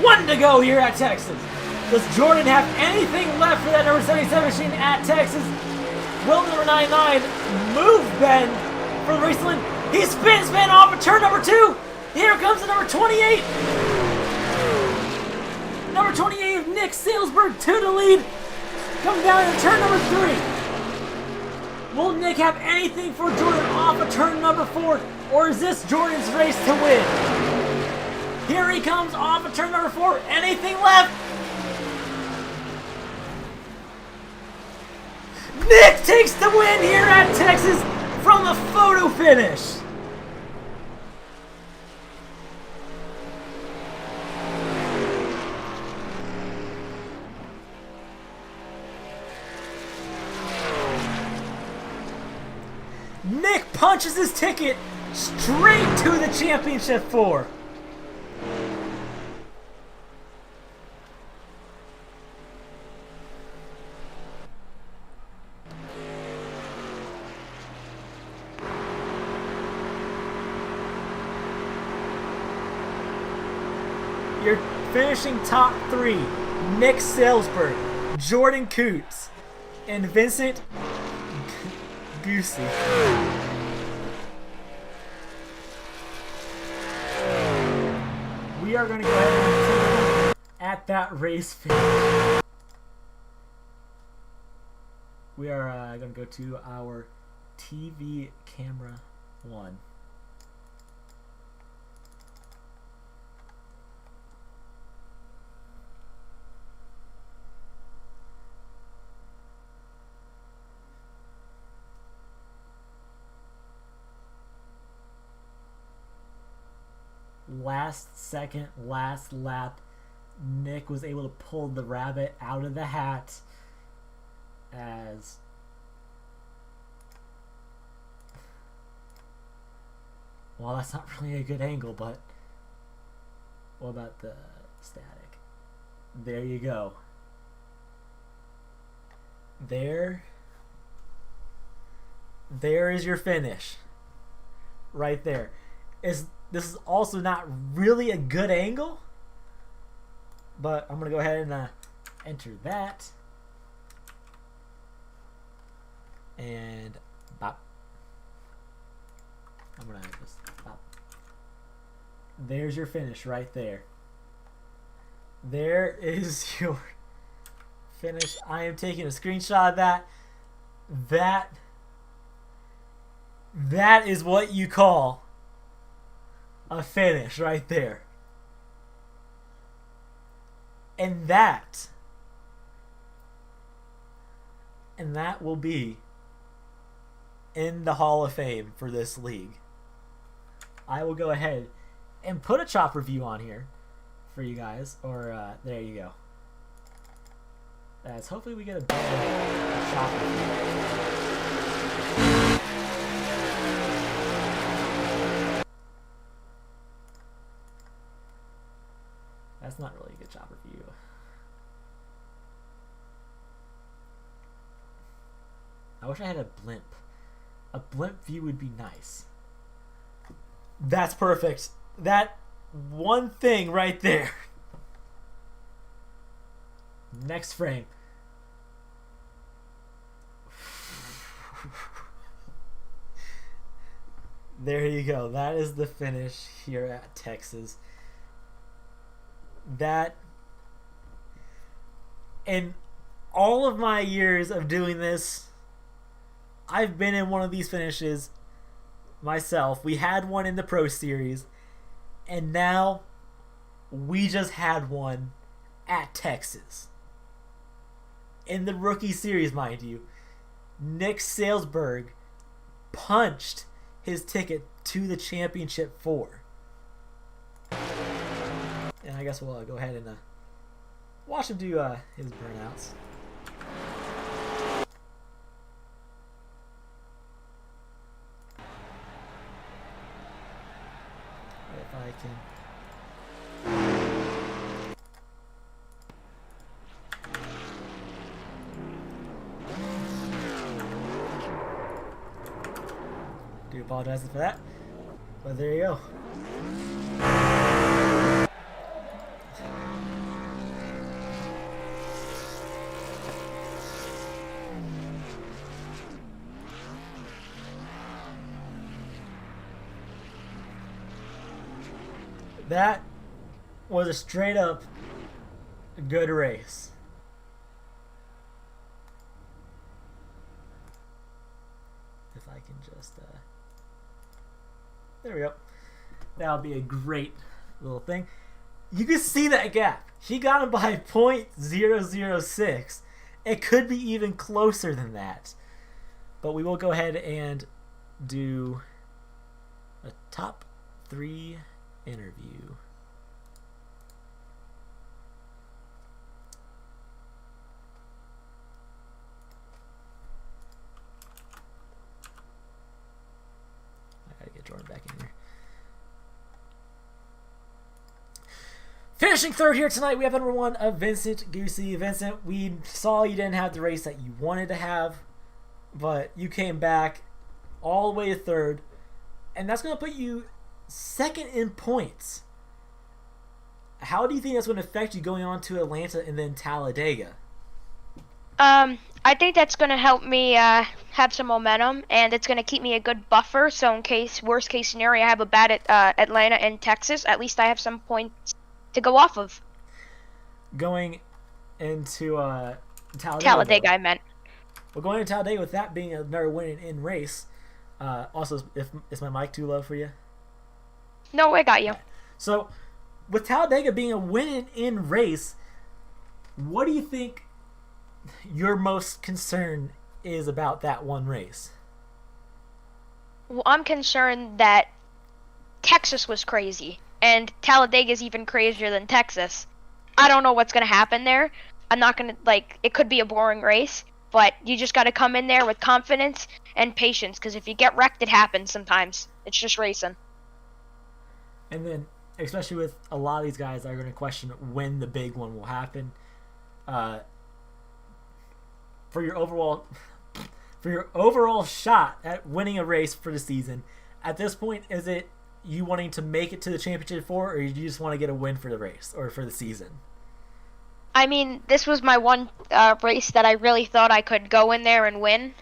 1 to go here at Texas. Does Jordan have anything left for that number 77 machine at Texas? Will number 99 move Ben for the race to win? He spins Ben off of turn number 2. Here comes the number 28. Number 28 of Nick Salesburg to the lead. Coming down to turn number 3. Will Nick have anything for Jordan off of turn number 4? Or is this Jordan's race to win? Here he comes off of turn number 4. Anything left? Nick takes the win here at Texas from the photo finish. Nick punches his ticket straight to the championship 4. You're finishing top 3. Nick Salesberg, Jordan Coots, and Vincent Goosey. We are going to go ahead and take a look at that race finish. We are going to go to our TV camera 1. Last second, last lap, Nick was able to pull the rabbit out of the hat as well, that's not really a good angle, but what about the static? There you go. There is your finish. Right there. This is also not really a good angle, but I'm going to go ahead and enter that. And bop. I'm going to just bop. There's your finish right there. There is your finish. I am taking a screenshot of that. That is what you call a finish right there. And that will be in the Hall of Fame for this league. I will go ahead and put a chop review on here for you guys, or there you go. Hopefully we get a better chop review. That's not really a good chopper view. I wish I had a blimp. A blimp view would be nice. That's perfect. That one thing right there. Next frame. There you go. That is the finish here at Texas. That, in all of my years of doing this, I've been in one of these finishes myself. We had one in the Pro Series, and now we just had one at Texas. In the Rookie Series, mind you, Nick Salesberg punched his ticket to the championship 4. And I guess we'll go ahead and watch him do his burnouts. If I can. Do apologize for that. But there you go. That was a straight up good race. There we go. That'll be a great little thing. You can see that gap. He got him by .006. It could be even closer than that. But we will go ahead and do a top 3 interview. I gotta get Jordan back in here. Finishing third here tonight, we have number 1 of Vincent Goosey. Vincent, we saw you didn't have the race that you wanted to have, but you came back all the way to third, and that's going to put you second in points. How do you think that's going to affect you going on to Atlanta and then Talladega? I think that's going to help me have some momentum, and it's going to keep me a good buffer, so in case, worst case scenario, I have a bad at Atlanta and Texas, at least I have some points to go off of. Going into Talladega, I meant. Well, going into Talladega with that being another win in race. Also, is my mic too low for you? No, I got you. So, with Talladega being a win in race, what do you think your most concern is about that one race? Well, I'm concerned that Texas was crazy, and Talladega is even crazier than Texas. I don't know what's going to happen there. I'm not going to, it could be a boring race, but you just got to come in there with confidence and patience, because if you get wrecked, it happens sometimes. It's just racing. And then, especially with a lot of these guys that are going to question when the big one will happen, for your overall shot at winning a race for the season, at this point, is it you wanting to make it to the championship 4, or do you just want to get a win for the race or for the season? I mean, this was my one race that I really thought I could go in there and win.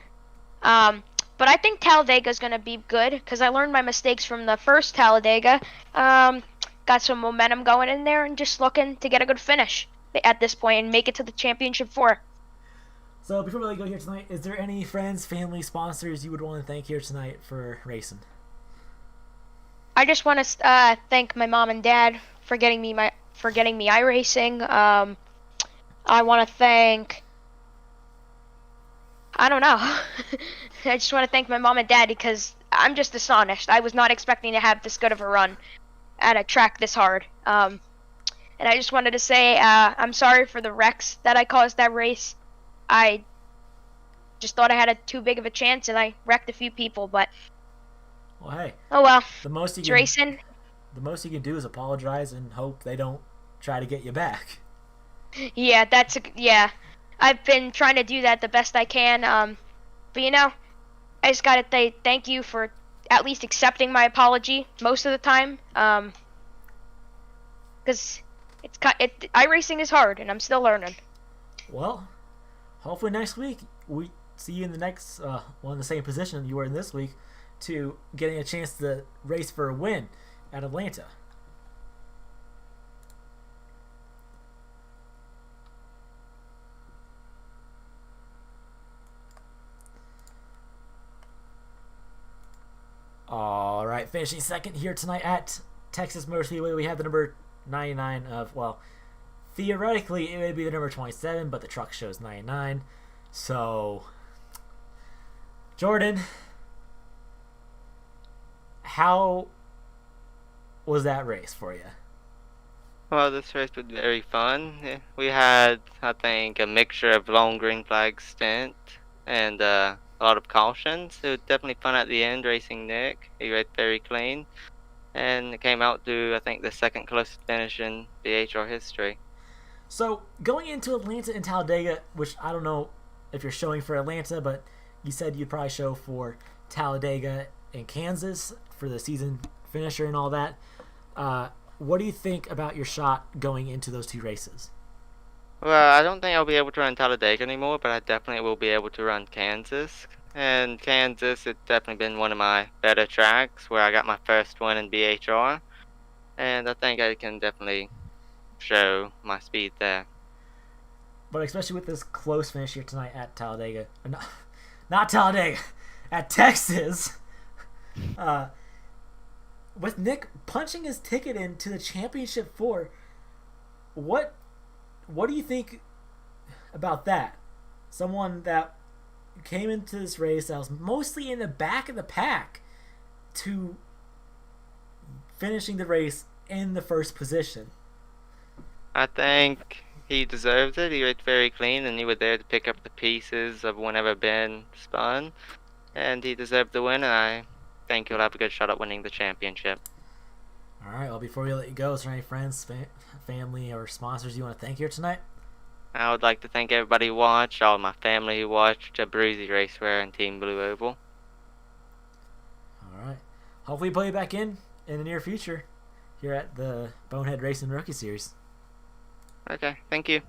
But I think Talladega is going to be good because I learned my mistakes from the first Talladega. Got some momentum going in there and just looking to get a good finish at this point and make it to the championship 4. So before we go here tonight, is there any friends, family, sponsors you would want to thank here tonight for racing? I just want to thank my mom and dad for getting me iRacing. I want to thank, I don't know. I just want to thank my mom and dad because I'm just astonished. I was not expecting to have this good of a run at a track this hard. And I just wanted to say I'm sorry for the wrecks that I caused that race. I just thought I had too big of a chance and I wrecked a few people, but well, hey. Oh well. The most you it's racing. The most you can do is apologize and hope they don't try to get you back. Yeah, yeah. I've been trying to do that the best I can. But I just gotta say thank you for at least accepting my apology most of the time. Because iRacing is hard and I'm still learning. Well, hopefully next week we see you in the next in the same position you were in this week, to getting a chance to race for a win at Atlanta. All right, finishing second here tonight at Texas Motor Speedway, we have the number 99 of, well, theoretically it would be the number 27, but the truck shows 99. So, Jordan, how was that race for you? Well, this race was very fun. We had, I think, a mixture of long green flag stint and a lot of cautions. It was definitely fun at the end racing Nick. He raced very clean. And it came out to, I think, the second closest finish in BHR history. So, going into Atlanta and Talladega, which I don't know if you're showing for Atlanta, but you said you'd probably show for Talladega and Kansas for the season finisher and all that. What do you think about your shot going into those two races? Well, I don't think I'll be able to run Talladega anymore, but I definitely will be able to run Kansas. And Kansas, it's definitely been one of my better tracks where I got my first win in BHR. And I think I can definitely show my speed there. But especially with this close finish here tonight at Talladega. Not Talladega. At Texas. With Nick punching his ticket into the championship 4, what do you think about that? Someone that came into this race that was mostly in the back of the pack to finishing the race in the first position. I think he deserved it. He was very clean, and he was there to pick up the pieces of whenever Ben spun, and he deserved the win. And I think he'll have a good shot at winning the championship. All right. Well, before we let you go, is there any friends, family, or sponsors you want to thank here tonight? I would like to thank everybody who watched, all my family who watched, Bruzy Racewear and Team Blue Oval. All right. Hopefully, play you back in the near future here at the Bonehead Racing Rookie Series. Okay, thank you.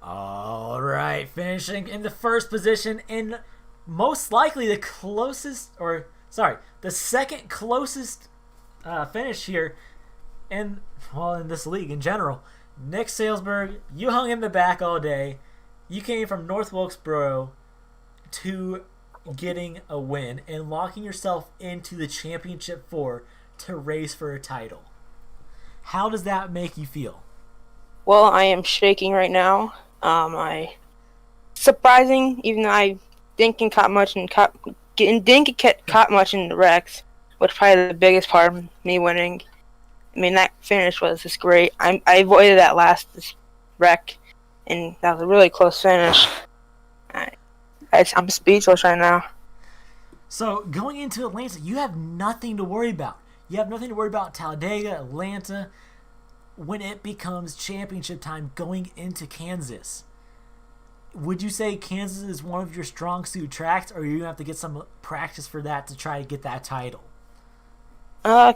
All right, finishing in the first position in most likely the second closest finish here in this league in general. Nick Salesburg, you hung in the back all day. You came from North Wilkesboro to getting a win and locking yourself into the championship 4 to race for a title. How does that make you feel? Well, I am shaking right now. Surprising, even though I didn't get caught much in the wrecks, was probably the biggest part of me winning. I mean, that finish was just great. I avoided that last wreck, and that was a really close finish. I'm speechless right now. So, going into Atlanta, you have nothing to worry about. You have nothing to worry about Talladega, Atlanta, when it becomes championship time going into Kansas. Would you say Kansas is one of your strong suit tracks, or are you going to have to get some practice for that to try to get that title?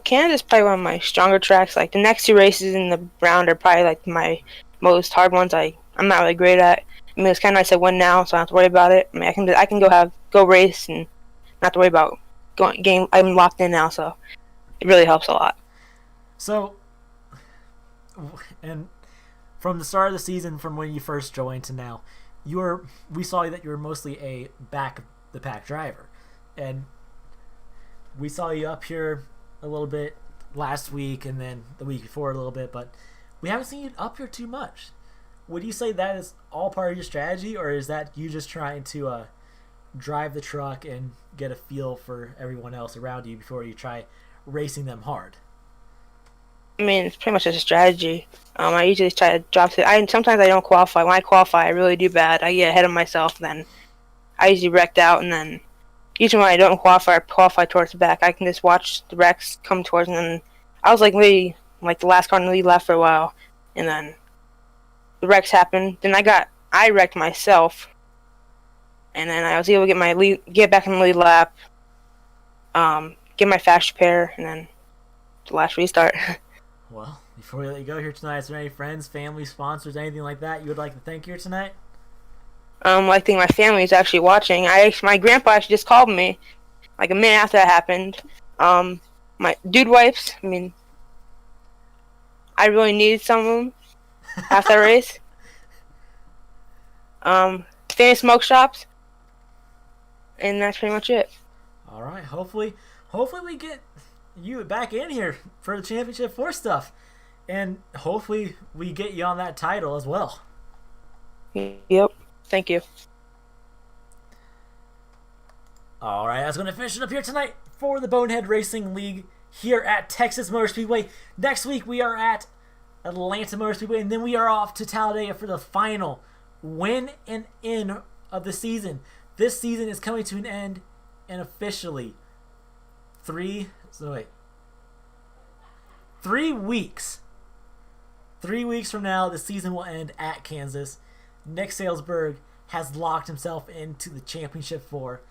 Kansas is probably one of my stronger tracks. Like, the next 2 races in the round are probably like my most hard ones I'm not really great at. I mean, it's kind of nice to win now, so I don't have to worry about it. I mean, I can go race and not have to worry about game. I'm locked in now, so it really helps a lot. So, and from the start of the season, from when you first joined to now, we saw that you were mostly a back of the pack driver, and we saw you up here a little bit last week, and then the week before a little bit, but we haven't seen you up here too much. Would you say that is all part of your strategy, or is that you just trying to drive the truck and get a feel for everyone else around you before you try racing them hard? I mean, it's pretty much just a strategy. I usually try to drop it. Sometimes I don't qualify. When I qualify, I really do bad. I get ahead of myself, then I usually wrecked out, and then usually when I don't qualify, I qualify towards the back. I can just watch the wrecks come towards, and then I was the last car in the lead lap for a while, and then the wrecks happened. Then I wrecked myself, and then I was able to get back in the lead lap, get my fast repair, and then the last restart. Well, before we let you go here tonight, is there any friends, family, sponsors, anything like that you would like to thank here tonight? I think my family is actually watching. My grandpa actually just called me, like a minute after that happened. My dude wipes. I mean, I really needed some of them after that race. Famous smoke shops, and that's pretty much it. All right. Hopefully we get you back in here for the championship 4 stuff, and hopefully we get you on that title as well. Yep. Thank you. All right, that's going to finish it up here tonight for the Bonehead Racing League here at Texas Motor Speedway. Next week we are at Atlanta Motor Speedway, and then we are off to Talladega for the final win and in of the season. This season is coming to an end, and officially 3 weeks. 3 weeks from now, the season will end at Kansas. Nick Salesburg has locked himself into the championship 4.